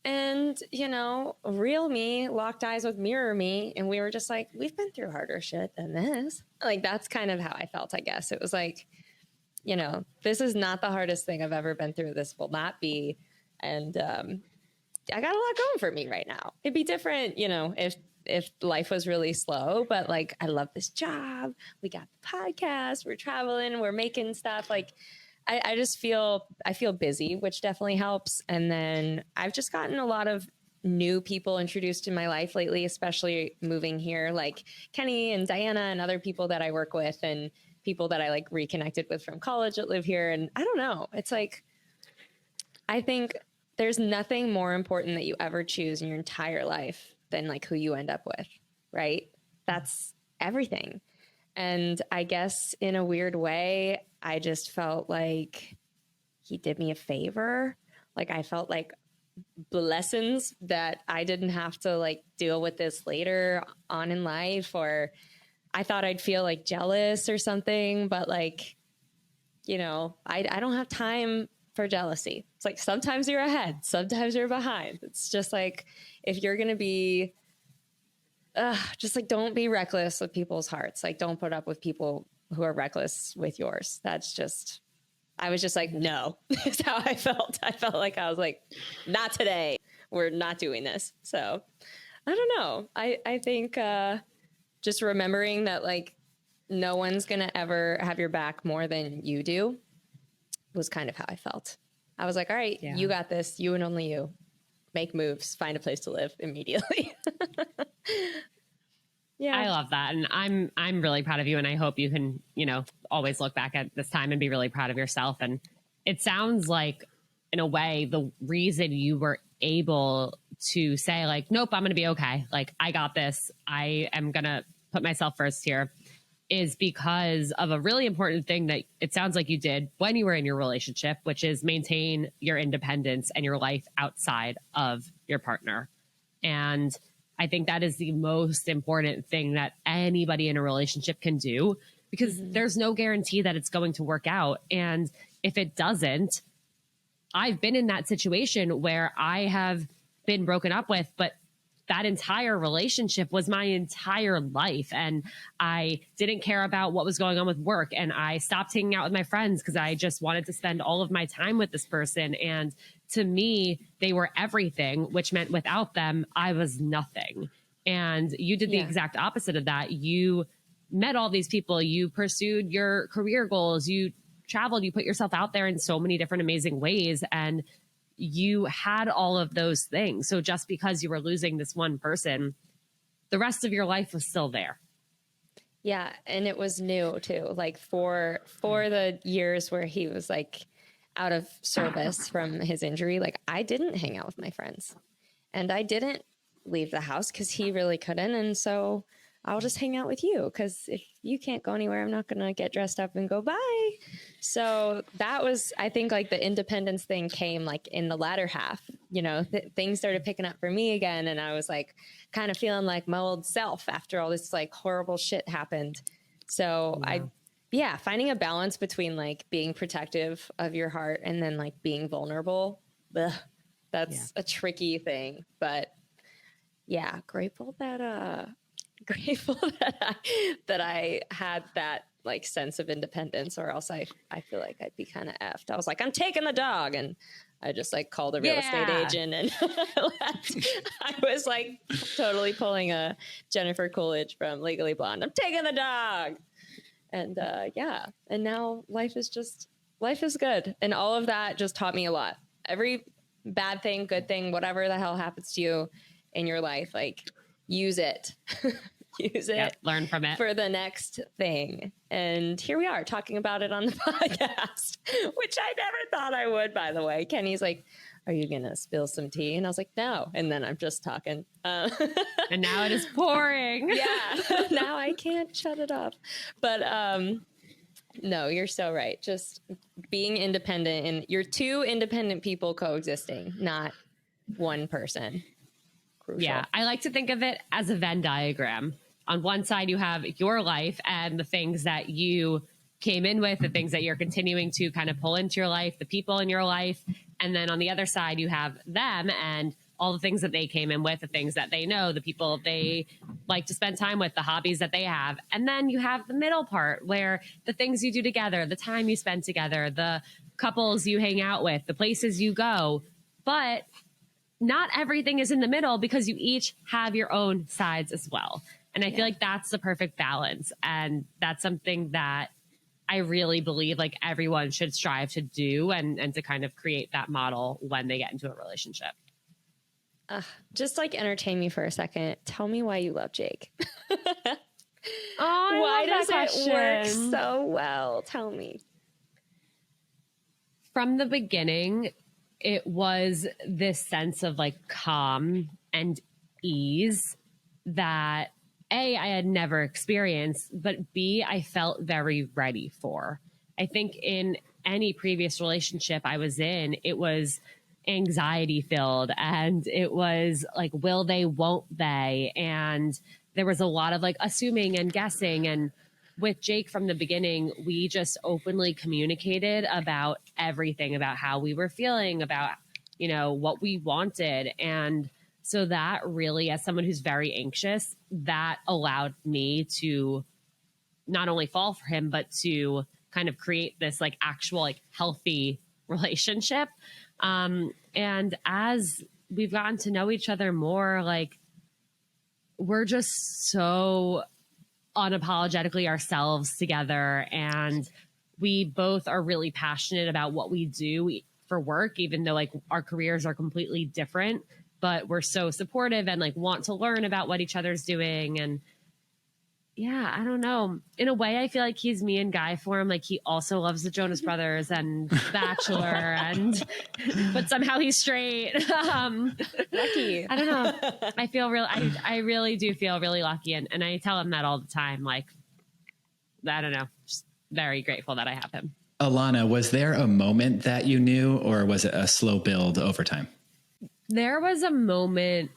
And, you know, real me locked eyes with mirror me. And we were just like, we've been through harder shit than this. Like, that's kind of how I felt, I guess. It was like, you know, this is not the hardest thing I've ever been through. This will not be. And I got a lot going for me right now. It'd be different, you know, if life was really slow. But like, I love this job. We got the podcast. We're traveling. We're making stuff. Like, I just feel busy, which definitely helps. And then I've just gotten a lot of new people introduced in my life lately, especially moving here, like Kenny and Diana and other people that I work with and people that I like reconnected with from college that live here. And I don't know, it's like, I think there's nothing more important that you ever choose in your entire life than like who you end up with, right? That's everything. And I guess in a weird way, I just felt like he did me a favor. Like I felt like lessons that I didn't have to like deal with this later on in life, or I thought I'd feel like jealous or something, but like, you know, I don't have time for jealousy. It's like sometimes you're ahead, sometimes you're behind. It's just like if you're going to be just like don't be reckless with people's hearts. Like don't put up with people who are reckless with yours. That's just I was just like, no, is how I felt. I felt like I was like, not today. We're not doing this. So I don't know. I think just remembering that like no one's going to ever have your back more than you do was kind of how I felt. I was like, all right, you got this. You and only you. Make moves, find a place to live immediately. Yeah. I love that. And I'm really proud of you. And I hope you can, you know, always look back at this time and be really proud of yourself. And it sounds like, in a way, the reason you were able to say like, nope, I'm going to be okay. Like, I got this. I am going to put myself first here is because of a really important thing that it sounds like you did when you were in your relationship, which is maintain your independence and your life outside of your partner. And I think that is the most important thing that anybody in a relationship can do, because there's no guarantee that it's going to work out. And if it doesn't, I've been in that situation where I have been broken up with, but that entire relationship was my entire life. And I didn't care about what was going on with work. And I stopped hanging out with my friends because I just wanted to spend all of my time with this person. And to me, they were everything, which meant without them, I was nothing. And you did the exact opposite of that. You met all these people, you pursued your career goals, you traveled, you put yourself out there in so many different amazing ways. And you had all of those things. So just because you were losing this one person, the rest of your life was still there. Yeah. And it was new too. Like for the years where he was like out of service from his injury, like I didn't hang out with my friends and I didn't leave the house because he really couldn't. And so I'll just hang out with you because if you can't go anywhere, I'm not going to get dressed up and go bye. So that was, I think, like the independence thing came like in the latter half, you know, things started picking up for me again. And I was like kind of feeling like my old self after all this like horrible shit happened. So finding a balance between like being protective of your heart and then like being vulnerable. That's a tricky thing, but yeah, grateful that I had that like sense of independence, or else I feel like I'd be kind of effed. I was like, I'm taking the dog, and I just like called a real estate agent and left. I was like totally pulling a Jennifer Coolidge from Legally Blonde. I'm taking the dog, and and now life is good, and all of that just taught me a lot. Every bad thing, good thing, whatever the hell happens to you in your life, like use it. Use it. Learn from it for the next thing. And here we are talking about it on the podcast, which I never thought I would, by the way. Kenny's like, are you going to spill some tea? And I was like, no. And then I'm just talking. And now it is pouring. Yeah. Now I can't shut it up. But no, you're so right. Just being independent, and you're two independent people coexisting, not one person. Crucial. Yeah, I like to think of it as a Venn diagram. On one side, you have your life and the things that you came in with, the things that you're continuing to kind of pull into your life, the people in your life. And then on the other side, you have them and all the things that they came in with, the things that they know, the people they like to spend time with, the hobbies that they have. And then you have the middle part where the things you do together, the time you spend together, the couples you hang out with, the places you go. But not everything is in the middle because you each have your own sides as well. And I feel like that's the perfect balance. And that's something that I really believe like everyone should strive to do and to kind of create that model when they get into a relationship. Just like entertain me for a second. Tell me why you love Jake. Why does it work so well? Tell me. From the beginning, it was this sense of like calm and ease that A, I had never experienced, but B, I felt very ready for. I think in any previous relationship I was in, it was anxiety filled, and it was like, will they, won't they? And there was a lot of like assuming and guessing. And with Jake from the beginning, we just openly communicated about everything, about how we were feeling, about, you know, what we wanted. And so that really, as someone who's very anxious, that allowed me to not only fall for him, but to kind of create this like actual, like healthy relationship. And as we've gotten to know each other more, like we're just so unapologetically ourselves together. And we both are really passionate about what we do for work, even though like our careers are completely different, but we're so supportive and like want to learn about what each other's doing. And yeah, I don't know. In a way, I feel like he's me in guy form. Like he also loves the Jonas Brothers and Bachelor, and but somehow he's straight. Lucky. I don't know. I feel real. I really do feel really lucky, and I tell him that all the time. Like, I don't know. Just very grateful that I have him. Ilana, was there a moment that you knew, or was it a slow build over time? There was a moment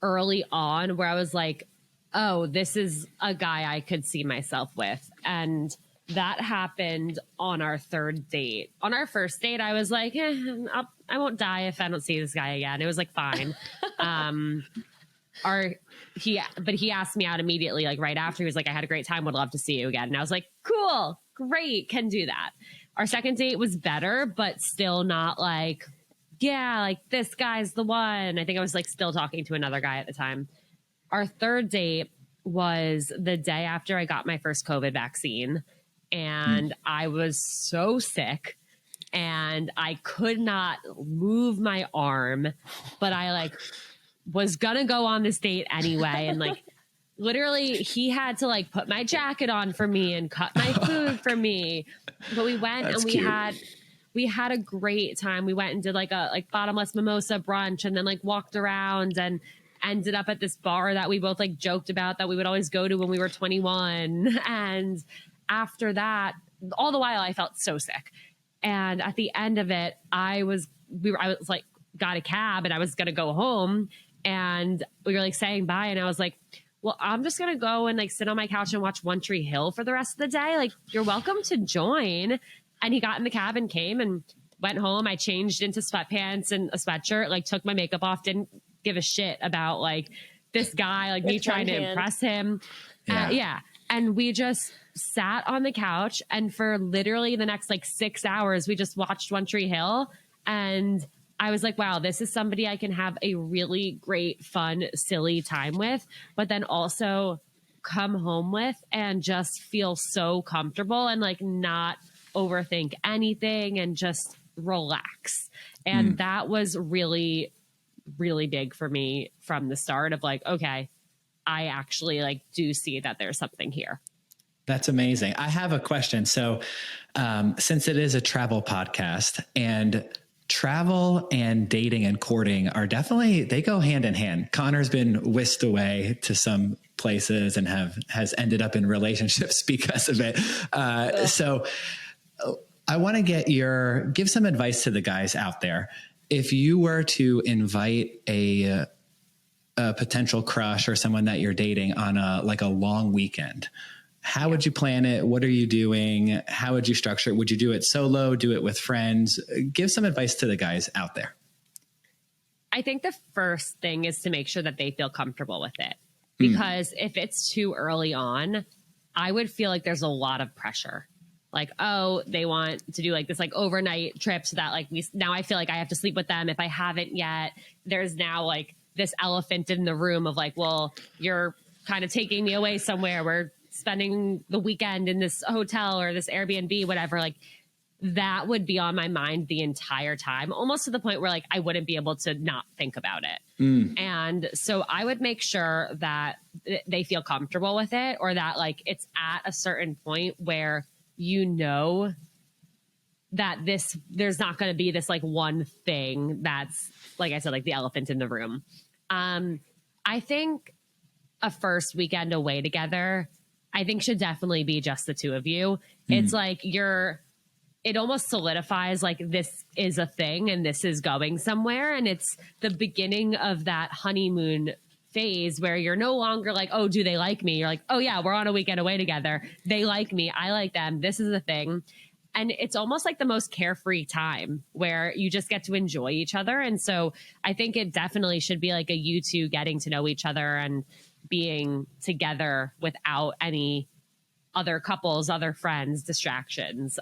early on where I was like, oh, this is a guy I could see myself with. And that happened on our third date. On our first date, I was like, I won't die if I don't see this guy again. It was like, fine. But he asked me out immediately, like right after. He was like, I had a great time, would love to see you again. And I was like, cool, great, can do that. Our second date was better, but still not like, yeah, like this guy's the one. I think I was like still talking to another guy at the time. Our third date was the day after I got my first COVID vaccine, and I was so sick and I could not move my arm, but I like was gonna go on this date anyway. And like literally he had to like put my jacket on for me and cut my food for me. But we went and we had a great time. We went and did like a bottomless mimosa brunch, and then like walked around and ended up at this bar that we both like joked about that we would always go to when we were 21. And after that, all the while I felt so sick. And at the end of it, I was like, got a cab and I was going to go home, and we were like saying bye. And I was like, well, I'm just going to go and like sit on my couch and watch One Tree Hill for the rest of the day. Like, you're welcome to join. And he got in the cab and came and went home. I changed into sweatpants and a sweatshirt, like took my makeup off, didn't give a shit about like this guy, like me trying to impress him. Yeah. And we just sat on the couch, and for literally the next like 6 hours, we just watched One Tree Hill. And I was like, wow, this is somebody I can have a really great, fun, silly time with, but then also come home with and just feel so comfortable and like not overthink anything and just relax. And that was really, really big for me from the start of like, okay, I actually like do see that there's something here. That's amazing. I have a question. So, since it is a travel podcast, and travel and dating and courting are definitely, they go hand in hand. Connor's been whisked away to some places and has ended up in relationships because of it. So I want to give some advice to the guys out there. If you were to invite a potential crush or someone that you're dating on a long weekend, how would you plan it? What are you doing? How would you structure it? Would you do it solo? Do it with friends? Give some advice to the guys out there. I think the first thing is to make sure that they feel comfortable with it. Because if it's too early on, I would feel like there's a lot of pressure. Like, oh, they want to do like this like overnight trip so that like now I feel like I have to sleep with them if I haven't yet. There's now like this elephant in the room of like, well, you're kind of taking me away somewhere. We're spending the weekend in this hotel or this Airbnb, whatever. Like that would be on my mind the entire time, almost to the point where like I wouldn't be able to not think about it. And so I would make sure that they feel comfortable with it, or that like it's at a certain point where you know that there's not going to be this like one thing that's, like I said, like the elephant in the room. I think a first weekend away together, I think should definitely be just the two of you. It's like you're it almost solidifies like this is a thing and this is going somewhere. And it's the beginning of that honeymoon phase where you're no longer like, oh, do they like me? You're like, oh yeah, we're on a weekend away together. They like me. I like them. This is a thing. And it's almost like the most carefree time where you just get to enjoy each other. And so I think it definitely should be like a you two getting to know each other and being together without any other couples, other friends, distractions.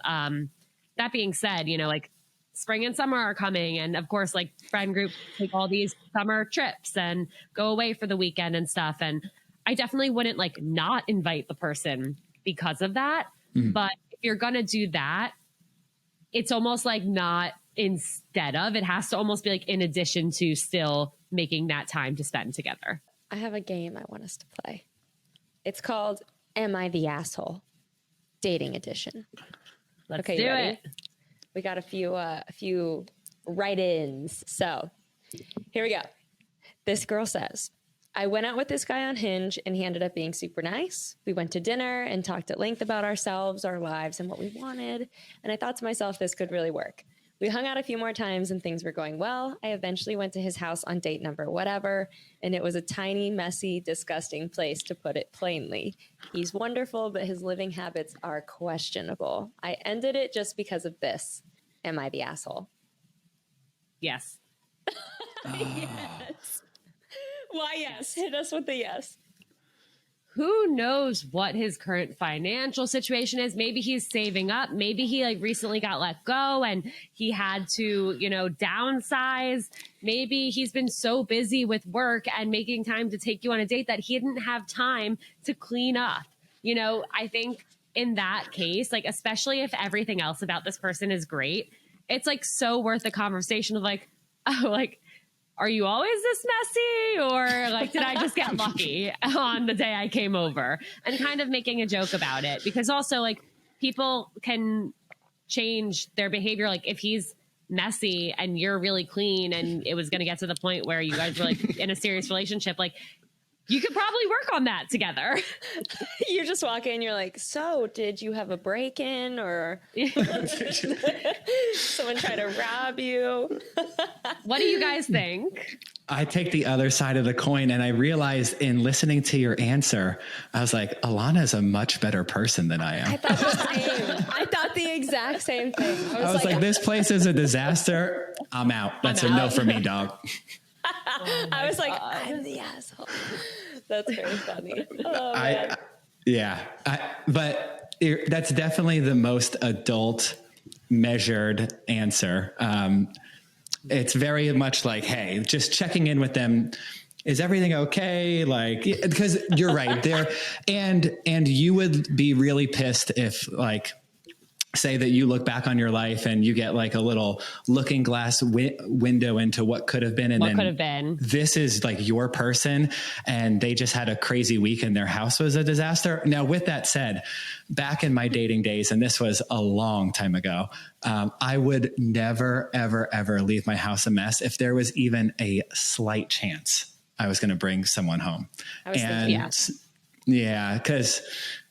That being said, you know, like spring and summer are coming. And of course, like friend groups take all these summer trips and go away for the weekend and stuff. And I definitely wouldn't like not invite the person because of that. Mm-hmm. But if you're going to do that, it's almost like not instead of, it has to almost be like in addition to still making that time to spend together. I have a game I want us to play. It's called Am I the Asshole? Dating edition. Let's do it. We got a few write-ins. So here we go. This girl says, I went out with this guy on Hinge and he ended up being super nice. We went to dinner and talked at length about ourselves, our lives, and what we wanted. And I thought to myself, this could really work. We hung out a few more times and things were going well. I eventually went to his house on date number whatever, and it was a tiny, messy, disgusting place, to put it plainly. He's wonderful, but his living habits are questionable. I ended it just because of this. Am I the asshole? Yes. Yes. Why yes? Hit us with the yes. Who knows what his current financial situation is? Maybe he's saving up. Maybe he like recently got let go and he had to, you know, downsize. Maybe he's been so busy with work and making time to take you on a date that he didn't have time to clean up. You know, I think in that case, like, especially if everything else about this person is great, it's like so worth a conversation of like, oh, like, are you always this messy? Or like, did I just get lucky on the day I came over? And kind of making a joke about it, because also like people can change their behavior. Like if he's messy and you're really clean and it was going to get to the point where you guys were like in a serious relationship, like you could probably work on that together. You just walk in, you're like, so did you have a break-in or someone try to rob you? What do you guys think? I take the other side of the coin, and I realized in listening to your answer, I was like, Ilana is a much better person than I am. I thought the same. I thought the exact same thing. I was like, this place is a disaster. I'm out. That's a no for me, dog. Oh I was God. Like, I'm the asshole. That's very funny. Oh, but that's definitely the most adult measured answer. It's very much like, hey, just checking in with them. Is everything okay? Like, because you're right there. And you would be really pissed if like, say that you look back on your life and you get like a little looking glass window into what could have been. And what could have been. This is like your person and they just had a crazy week and their house was a disaster. Now, with that said, back in my dating days, and this was a long time ago, I would never, ever, ever leave my house a mess if there was even a slight chance I was going to bring someone home. Yeah, because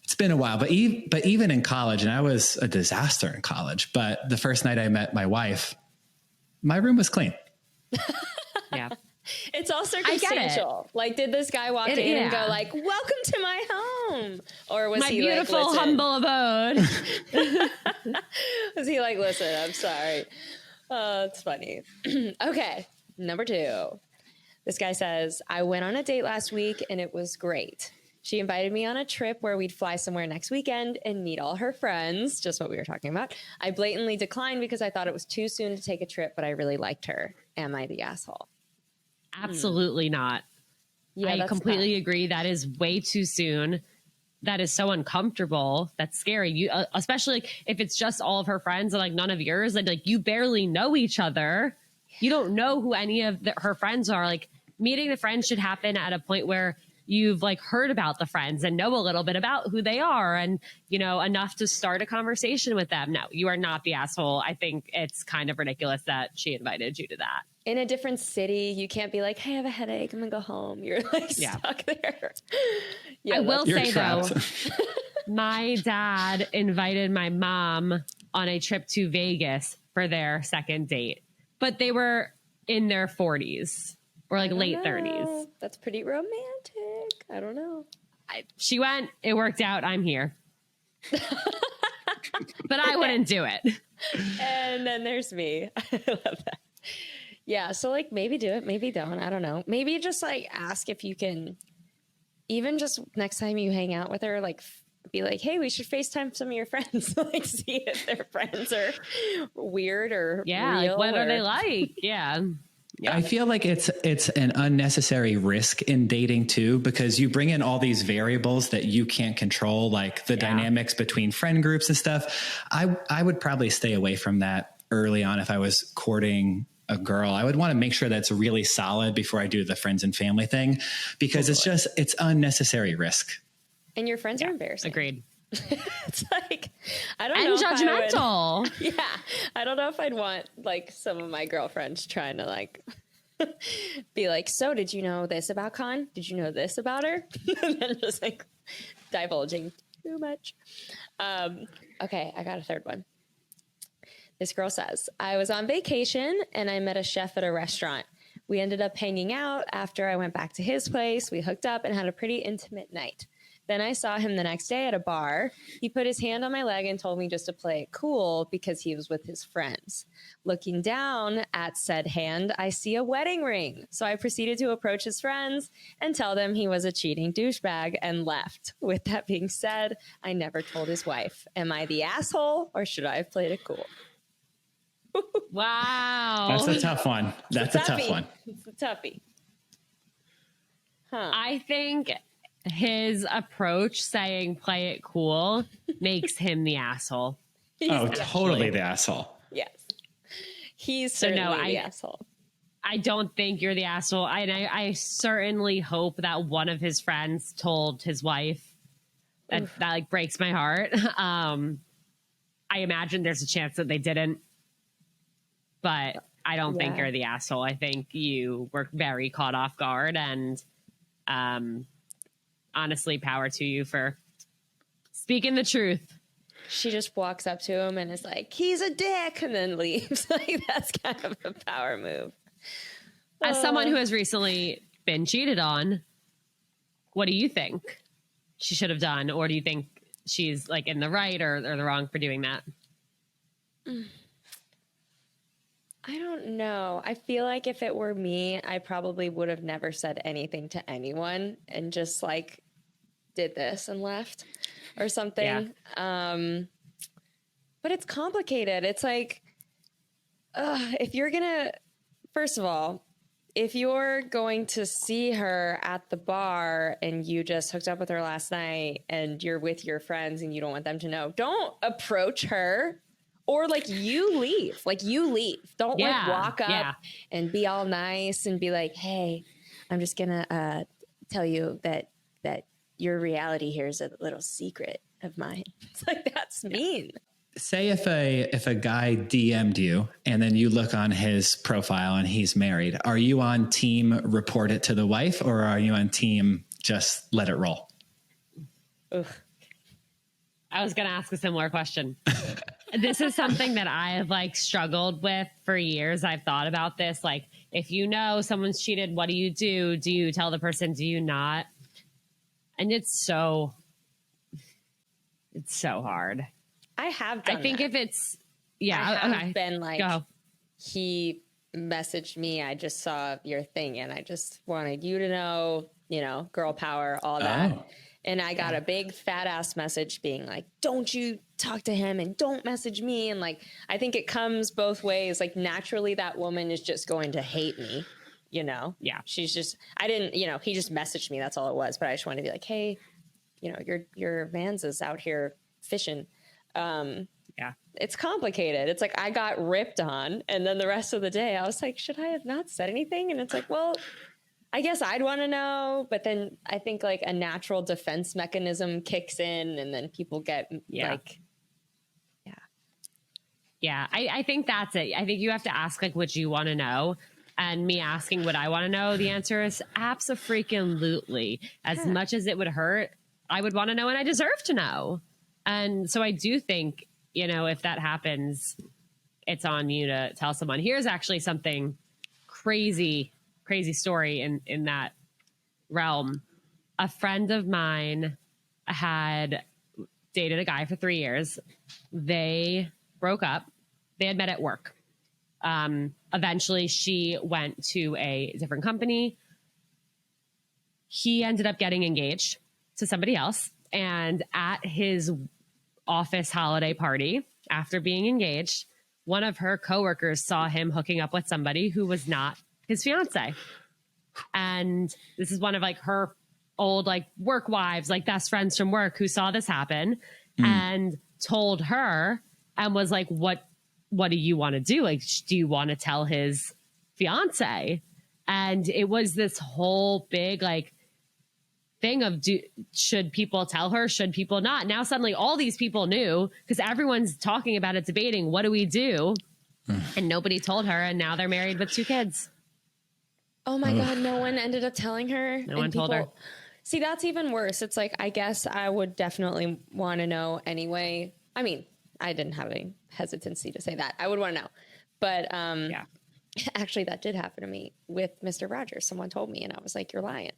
it's been a while, but even in college, and I was a disaster in college, but the first night I met my wife, my room was clean. Yeah. It's all circumstantial. Like, did this guy walk in and go like, welcome to my home? Or was my he beautiful, like, humble abode? Was he like, listen, I'm sorry. It's funny. Okay. Number 2. This guy says, I went on a date last week and it was great. She invited me on a trip where we'd fly somewhere next weekend and meet all her friends, just what we were talking about. I blatantly declined because I thought it was too soon to take a trip, but I really liked her. Am I the asshole? Absolutely not. Yeah, I completely agree. That is way too soon. That is so uncomfortable. That's scary. You, especially if it's just all of her friends and like none of yours, and like you barely know each other. You don't know who any of her friends are. Like meeting the friends should happen at a point where you've like heard about the friends and know a little bit about who they are and, you know, enough to start a conversation with them. No, you are not the asshole. I think it's kind of ridiculous that she invited you to that. In a different city, you can't be like, hey, I have a headache. I'm gonna go home. You're like stuck there. Yeah, I will say though, my dad invited my mom on a trip to Vegas for their second date, but they were in their 40s or like late 30s. That's pretty romantic. I don't know. She went, it worked out. I'm here. But I wouldn't do it. And then there's me. I love that. Yeah. So like maybe do it, maybe don't. I don't know. Maybe just like ask if you can, even just next time you hang out with her, like be like, hey, we should FaceTime some of your friends. Like see if their friends are weird or real, like what are they like? Yeah. I feel like it's an unnecessary risk in dating too, because you bring in all these variables that you can't control, like the dynamics between friend groups and stuff. I would probably stay away from that early on if I was courting a girl. I would want to make sure that's really solid before I do the friends and family thing, because it's unnecessary risk. And your friends are embarrassing. Agreed. It's like, I don't know. And judgmental. Yeah. I don't know if I'd want like some of my girlfriends trying to like be like, so did you know this about Con? Did you know this about her? And then just like divulging too much. Okay. I got a third one. This girl says, I was on vacation and I met a chef at a restaurant. We ended up hanging out after I went back to his place. We hooked up and had a pretty intimate night. Then I saw him the next day at a bar. He put his hand on my leg and told me just to play it cool because he was with his friends. Looking down at said hand, I see a wedding ring. So I proceeded to approach his friends and tell them he was a cheating douchebag and left. With that being said, I never told his wife. Am I the asshole or should I have played it cool? Wow. That's a tough one. That's a tough one. It's a toughie. Huh. I think his approach saying play it cool makes him the asshole. Totally the asshole. Yes. He's certainly the asshole. I don't think you're the asshole. I certainly hope that one of his friends told his wife. That like breaks my heart. I imagine there's a chance that they didn't. But I don't think you're the asshole. I think you were very caught off guard, and honestly, power to you for speaking the truth. She just walks up to him and is like, he's a dick, and then leaves. Like, that's kind of a power move. As someone who has recently been cheated on, what do you think she should have done? Or do you think she's like in the right or the wrong for doing that? I don't know. I feel like if it were me, I probably would have never said anything to anyone and just like did this and left or something. Yeah. But it's complicated. It's like, if you're going to, first of all, if you're going to see her at the bar and you just hooked up with her last night and you're with your friends and you don't want them to know, don't approach her. Or like you leave. Don't like walk up and be all nice and be like, hey, I'm just gonna tell you that your reality here is a little secret of mine. It's like, that's mean. Say if a guy DM'd you and then you look on his profile and he's married, are you on team report it to the wife or are you on team just let it roll? Ugh. I was going to ask a similar question. This is something that I have like struggled with for years. I've thought about this. Like, if you know someone's cheated, what do you do? Do you tell the person? Do you not? And it's so hard. I have done I think that. if it's, I have been like, he messaged me. I just saw your thing and I just wanted you to know, girl power, all that. Oh. And I got a big fat ass message being like, don't you talk to him and don't message me. And like, I think it comes both ways. Like naturally that woman is just going to hate me, Yeah. She's just, he just messaged me. That's all it was. But I just wanted to be like, hey, your Vans is out here fishing. It's complicated. It's like, I got ripped on. And then the rest of the day I was like, should I have not said anything? And it's like, well, I guess I'd want to know, but then I think like a natural defense mechanism kicks in and then people get I think that's it. I think you have to ask like what you want to know, and me asking what I want to know. The answer is abso-freaking-lutely. As much as it would hurt, I would want to know and I deserve to know. And so I do think you know, if that happens, it's on you to tell someone. Here's actually something crazy story in that realm. A friend of mine had dated a guy for 3 years. They broke up. They had met at work. Eventually she went to a different company. He ended up getting engaged to somebody else. And at his office holiday party, after being engaged, one of her coworkers saw him hooking up with somebody who was not his fiance. And this is one of like her old like work wives, like best friends from work, who saw this happen and told her and was like, what do you want to do? Like, do you want to tell his fiance? And it was this whole big like thing of should people tell her? Should people not? Now suddenly all these people knew because everyone's talking about it, debating, what do we do? And nobody told her. And now they're married with 2 kids. Oh my God. No one ended up telling her. No one told her. See, that's even worse. It's like, I guess I would definitely want to know anyway. I mean, I didn't have any hesitancy to say that. I would want to know. But Yeah. actually, that did happen to me with Mr. Rogers. Someone told me, and I was like, you're lying.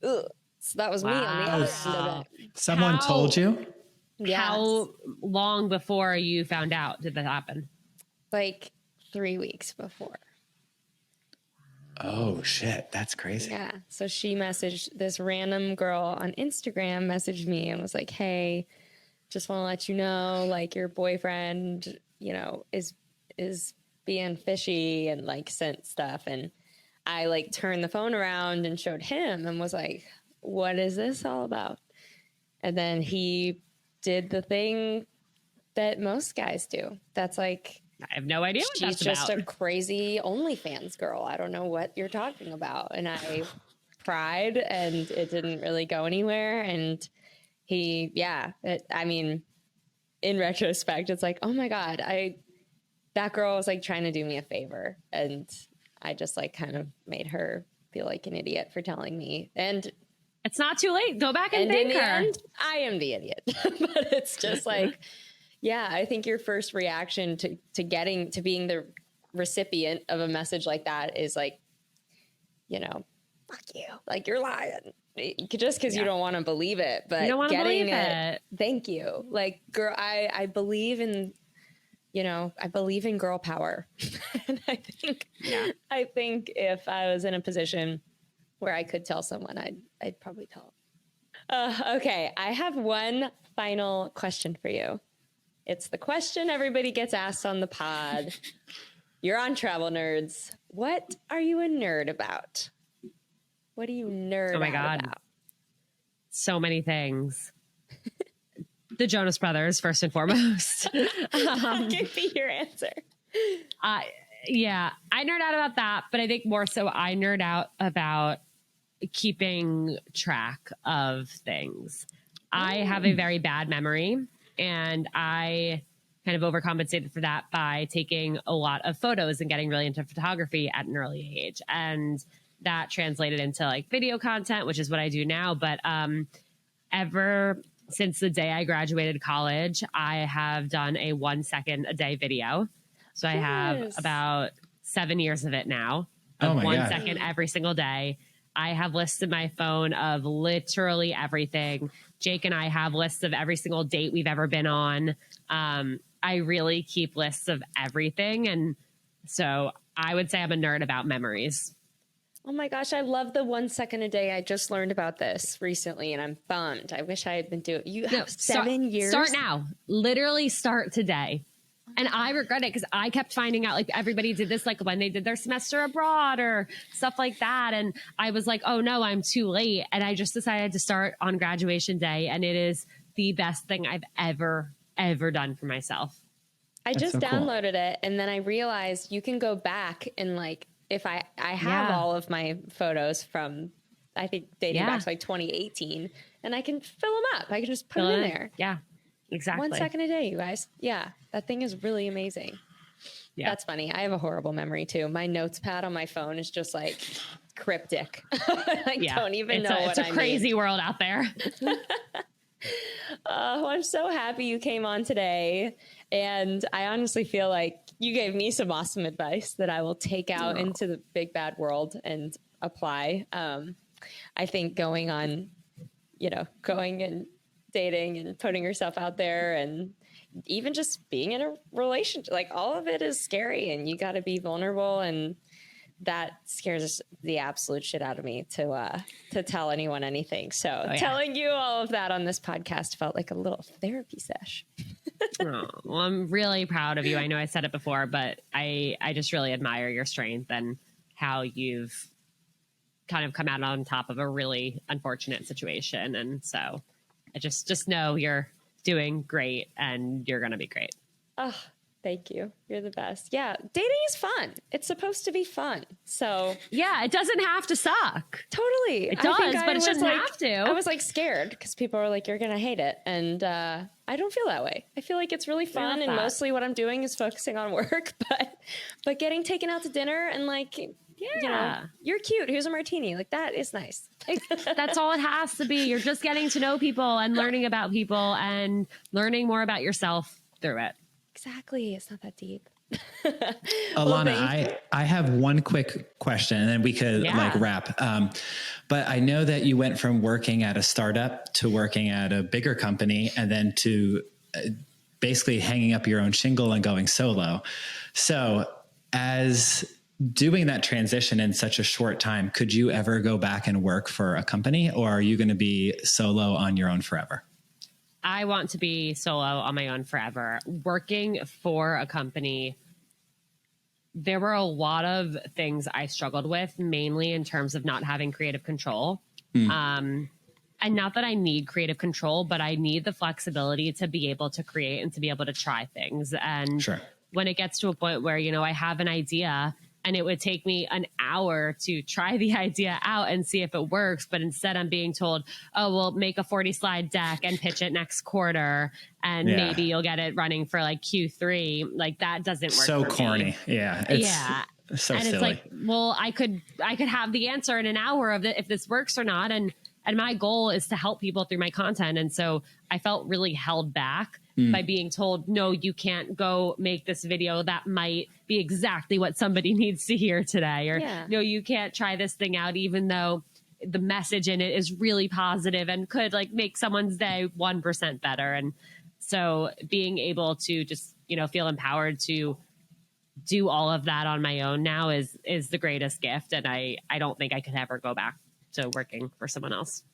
Ugh. So that was me on the other end of it. Someone told you? Yes. How long before you found out did that happen? Like 3 weeks before. Oh, shit. That's crazy. Yeah. So she messaged this random girl on Instagram, messaged me and was like, hey, just want to let you know, like, your boyfriend, you know, is being fishy, and like sent stuff. And I like turned the phone around and showed him and was like, what is this all about? And then he did the thing that most guys do. That's like, I have no idea what she's that's just about. a crazy OnlyFans girl. I don't know what you're talking about. And I tried, and it didn't really go anywhere. And I mean, in retrospect, it's like, oh my God, that girl was like trying to do me a favor. And I just like kind of made her feel like an idiot for telling me. And It's not too late. Go back and thank in the her. end, I am the idiot. But it's just like, yeah, I think your first reaction to being the recipient of a message like that is like, you know, fuck you. Like, you're lying. Just because you don't want to believe it. But You don't want to getting believe it. thank you. Like, girl, I believe in, you know, I believe in girl power. And I think if I was in a position where I could tell someone, I'd probably tell them. Okay, I have one final question for you. It's the question everybody gets asked on the pod. You're on Travel Nerds. What are you a nerd about? What are you nerd about? So many things. The Jonas Brothers, first and foremost. That could be your answer. Yeah, I nerd out about that, but I think more so I nerd out about keeping track of things. I have a very bad memory, and I kind of overcompensated for that by taking a lot of photos and getting really into photography at an early age. And that translated into like video content, which is what I do now. But ever since the day I graduated college, I have done a 1 second a day video. So I have about 7 years of it now, of 1 second every single day. I have lists in my phone of literally everything. Jake and I have lists of every single date we've ever been on. I really keep lists of everything. And so I would say I'm a nerd about memories. Oh my gosh, I love the 1 second a day. I just learned about this recently and I'm bummed. I wish I had been doing it. You have 7 years? Start now. Literally start today. And I regret it because I kept finding out like everybody did this like when they did their semester abroad or stuff like that. And I was like, oh no, I'm too late. And I just decided to start on graduation day. And it is the best thing I've ever done for myself. I just downloaded it and then I realized you can go back and like, if I have all of my photos from, I think dating back to like 2018 and I can fill them up. I can just put them in there. Yeah, exactly. 1 second a day, you guys. Yeah. That thing is really amazing. Yeah. That's funny. I have a horrible memory too. My notes pad on my phone is just like cryptic. I don't even know what I mean. It's a crazy world out there. I'm so happy you came on today. And I honestly feel like you gave me some awesome advice that I will take out into the big bad world and apply. I think going and dating and putting yourself out there and even just being in a relationship, like all of it is scary and you got to be vulnerable, and that scares the absolute shit out of me to tell anyone anything. So telling you all of that on this podcast felt like a little therapy sesh. Well, I'm really proud of you. I know I said it before, but I just really admire your strength and how you've kind of come out on top of a really unfortunate situation. And so I just know you're doing great and you're going to be great. Oh, thank you. You're the best. Yeah. Dating is fun. It's supposed to be fun. So yeah, it doesn't have to suck. Totally. It does, but it shouldn't have to. I was like scared because people were like, you're going to hate it. And I don't feel that way. I feel like it's really fun. And mostly what I'm doing is focusing on work, but getting taken out to dinner and like, you're cute. Here's a martini. Like that is nice. That's all it has to be. You're just getting to know people and learning about people and learning more about yourself through it. Exactly. It's not that deep. Ilana, I have one quick question and then we could wrap. But I know that you went from working at a startup to working at a bigger company and then to basically hanging up your own shingle and going solo. So as doing that transition in such a short time, could you ever go back and work for a company, or are you going to be solo on your own forever? I want to be solo on my own forever. Working for a company, there were a lot of things I struggled with, mainly in terms of not having creative control. And not that I need creative control, but I need the flexibility to be able to create and to be able to try things. And when it gets to a point where, I have an idea and it would take me an hour to try the idea out and see if it works. But instead I'm being told, oh, we'll make a 40 slide deck and pitch it next quarter. And maybe you'll get it running for like Q3. Like that doesn't work. So corny. Me. Yeah. It's so and silly. It's like, well, I could have the answer in an hour of if this works or not. And my goal is to help people through my content. And so I felt really held back by being told, no, you can't go make this video that might be exactly what somebody needs to hear today. Or no, you can't try this thing out, even though the message in it is really positive and could like make someone's day 1% better. And so being able to just, feel empowered to do all of that on my own now is the greatest gift. And I don't think I could ever go back to working for someone else.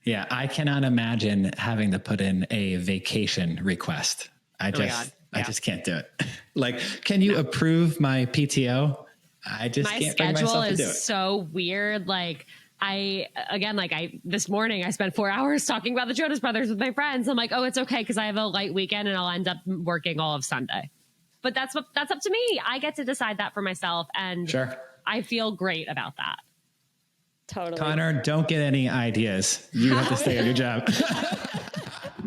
Yeah, I cannot imagine having to put in a vacation request. I just can't do it. Like, can you approve my PTO? I just can't bring myself to do it. My schedule is so weird. Like this morning I spent 4 hours talking about the Jonas Brothers with my friends. I'm like, oh, it's okay because I have a light weekend and I'll end up working all of Sunday. But that's up to me. I get to decide that for myself, and I feel great about that. Totally. Connor, don't get any ideas. You have to stay on your job.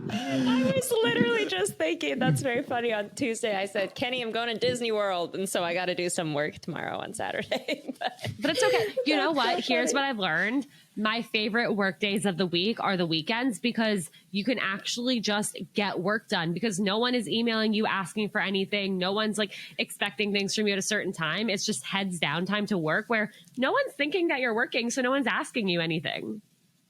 I was literally just thinking, that's very funny. On Tuesday, I said, Kenny, I'm going to Disney World. And so I got to do some work tomorrow on Saturday. But it's okay. You know what? Here's what I've learned. My favorite work days of the week are the weekends because you can actually just get work done because no one is emailing you asking for anything. No one's like expecting things from you at a certain time. It's just heads down time to work where no one's thinking that you're working. So no one's asking you anything.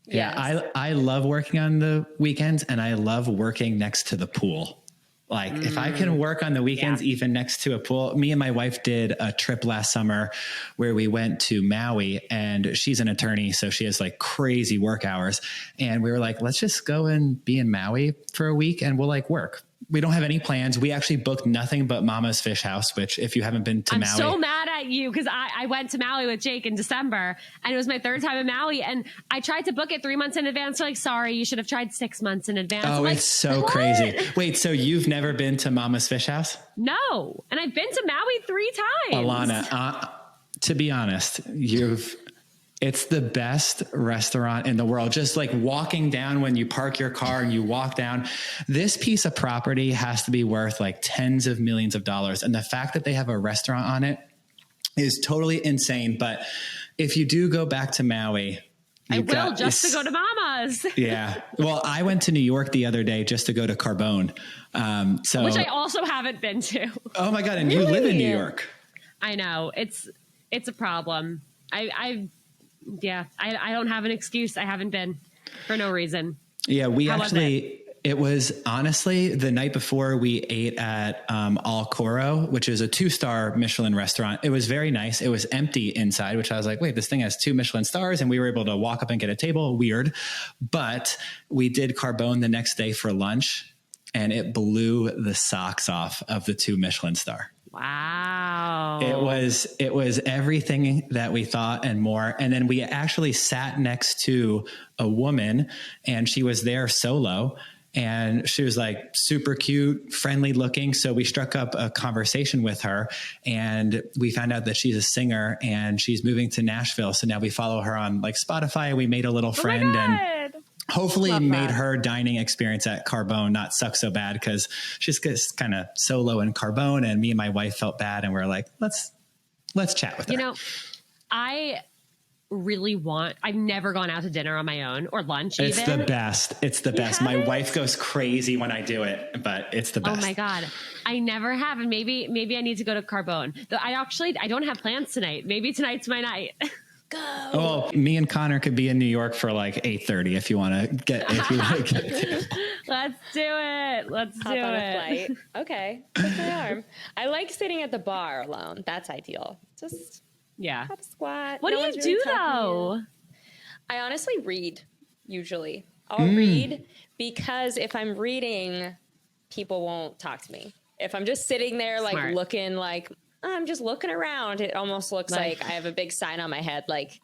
Yeah, I love working on the weekends and I love working next to the pool. Like if I can work on the weekends, even next to a pool, me and my wife did a trip last summer where we went to Maui, and she's an attorney. So she has like crazy work hours. And we were like, let's just go and be in Maui for a week and we'll like work. We don't have any plans. We actually booked nothing but Mama's Fish House, which if you haven't been to Maui. I'm so mad at you because I went to Maui with Jake in December and it was my third time in Maui. And I tried to book it 3 months in advance. They're like, sorry, you should have tried 6 months in advance. Oh, it's so crazy. Wait, so you've never been to Mama's Fish House? No. And I've been to Maui 3 times. Ilana, to be honest, it's the best restaurant in the world. Just like walking down when you park your car and you walk down, this piece of property has to be worth like tens of millions of dollars. And the fact that they have a restaurant on it is totally insane. But if you do go back to Maui, I will just to go to Mama's. Yeah. Well, I went to New York the other day just to go to Carbone. Which I also haven't been to. Oh my God. And you live in New York. I know. It's a problem. I don't have an excuse. I haven't been for no reason. Yeah. It was honestly the night before we ate at Al Coro, which is a 2-star Michelin restaurant. It was very nice. It was empty inside, which I was like, wait, this thing has 2 Michelin stars. And we were able to walk up and get a table. Weird. But we did Carbone the next day for lunch, and it blew the socks off of the 2 Michelin star. Wow. It was everything that we thought and more. And then we actually sat next to a woman, and she was there solo. And she was like super cute, friendly looking. So we struck up a conversation with her, and we found out that she's a singer and she's moving to Nashville. So now we follow her on like Spotify. We made a little friend and hopefully made her dining experience at Carbone not suck so bad, because she's just kind of solo in Carbone, and me and my wife felt bad, and we're like, let's chat with her. You know, I've never gone out to dinner on my own or lunch. It's the best. It's the best. My wife goes crazy when I do it, but it's the best. Oh my God. I never have. And maybe I need to go to Carbone. Though I don't have plans tonight. Maybe tonight's my night. Go. Oh, me and Connor could be in New York for like 8:30 if you want to get there. Let's do it. Let's Hop do on it. a flight. Okay. Take my arm. I like sitting at the bar alone. That's ideal. Just have a squat. What do you do though? I honestly read usually. I'll read, because if I'm reading, people won't talk to me. If I'm just sitting there like looking like I'm just looking around, it almost looks like I have a big sign on my head like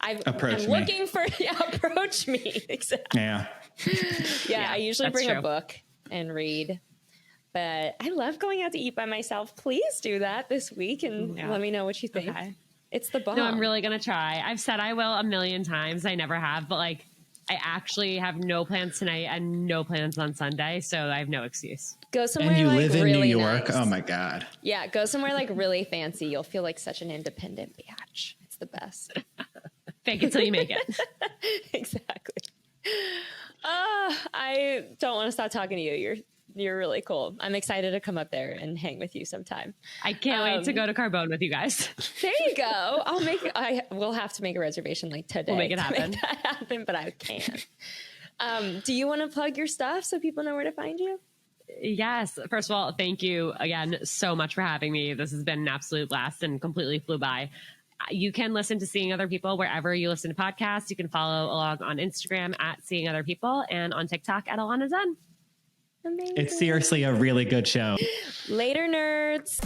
I'm looking for approach me. Exactly. Yeah. I usually bring a book and read. But I love going out to eat by myself. Please do that this week and let me know what you think. Okay. It's the bomb. No, I'm really going to try. I've said I will a million times. I never have, but like I actually have no plans tonight and no plans on Sunday. So I have no excuse. Go somewhere and you live in really New York. Nice. Oh my God. Yeah. Go somewhere like really fancy. You'll feel like such an independent bitch. It's the best. Fake it till you make it. Exactly. I don't want to stop talking to you. You're really cool. I'm excited to come up there and hang with you sometime. I can't wait to go to Carbone with you guys. There you go. We'll have to make a reservation like today. We'll make it happen. Make that happen, but I can't. Do you want to plug your stuff so people know where to find you? Yes. First of all, thank you again so much for having me. This has been an absolute blast and completely flew by. You can listen to Seeing Other People wherever you listen to podcasts. You can follow along on Instagram at Seeing Other People and on TikTok at Ilana Dunn. Amazing. It's seriously a really good show. Later, nerds.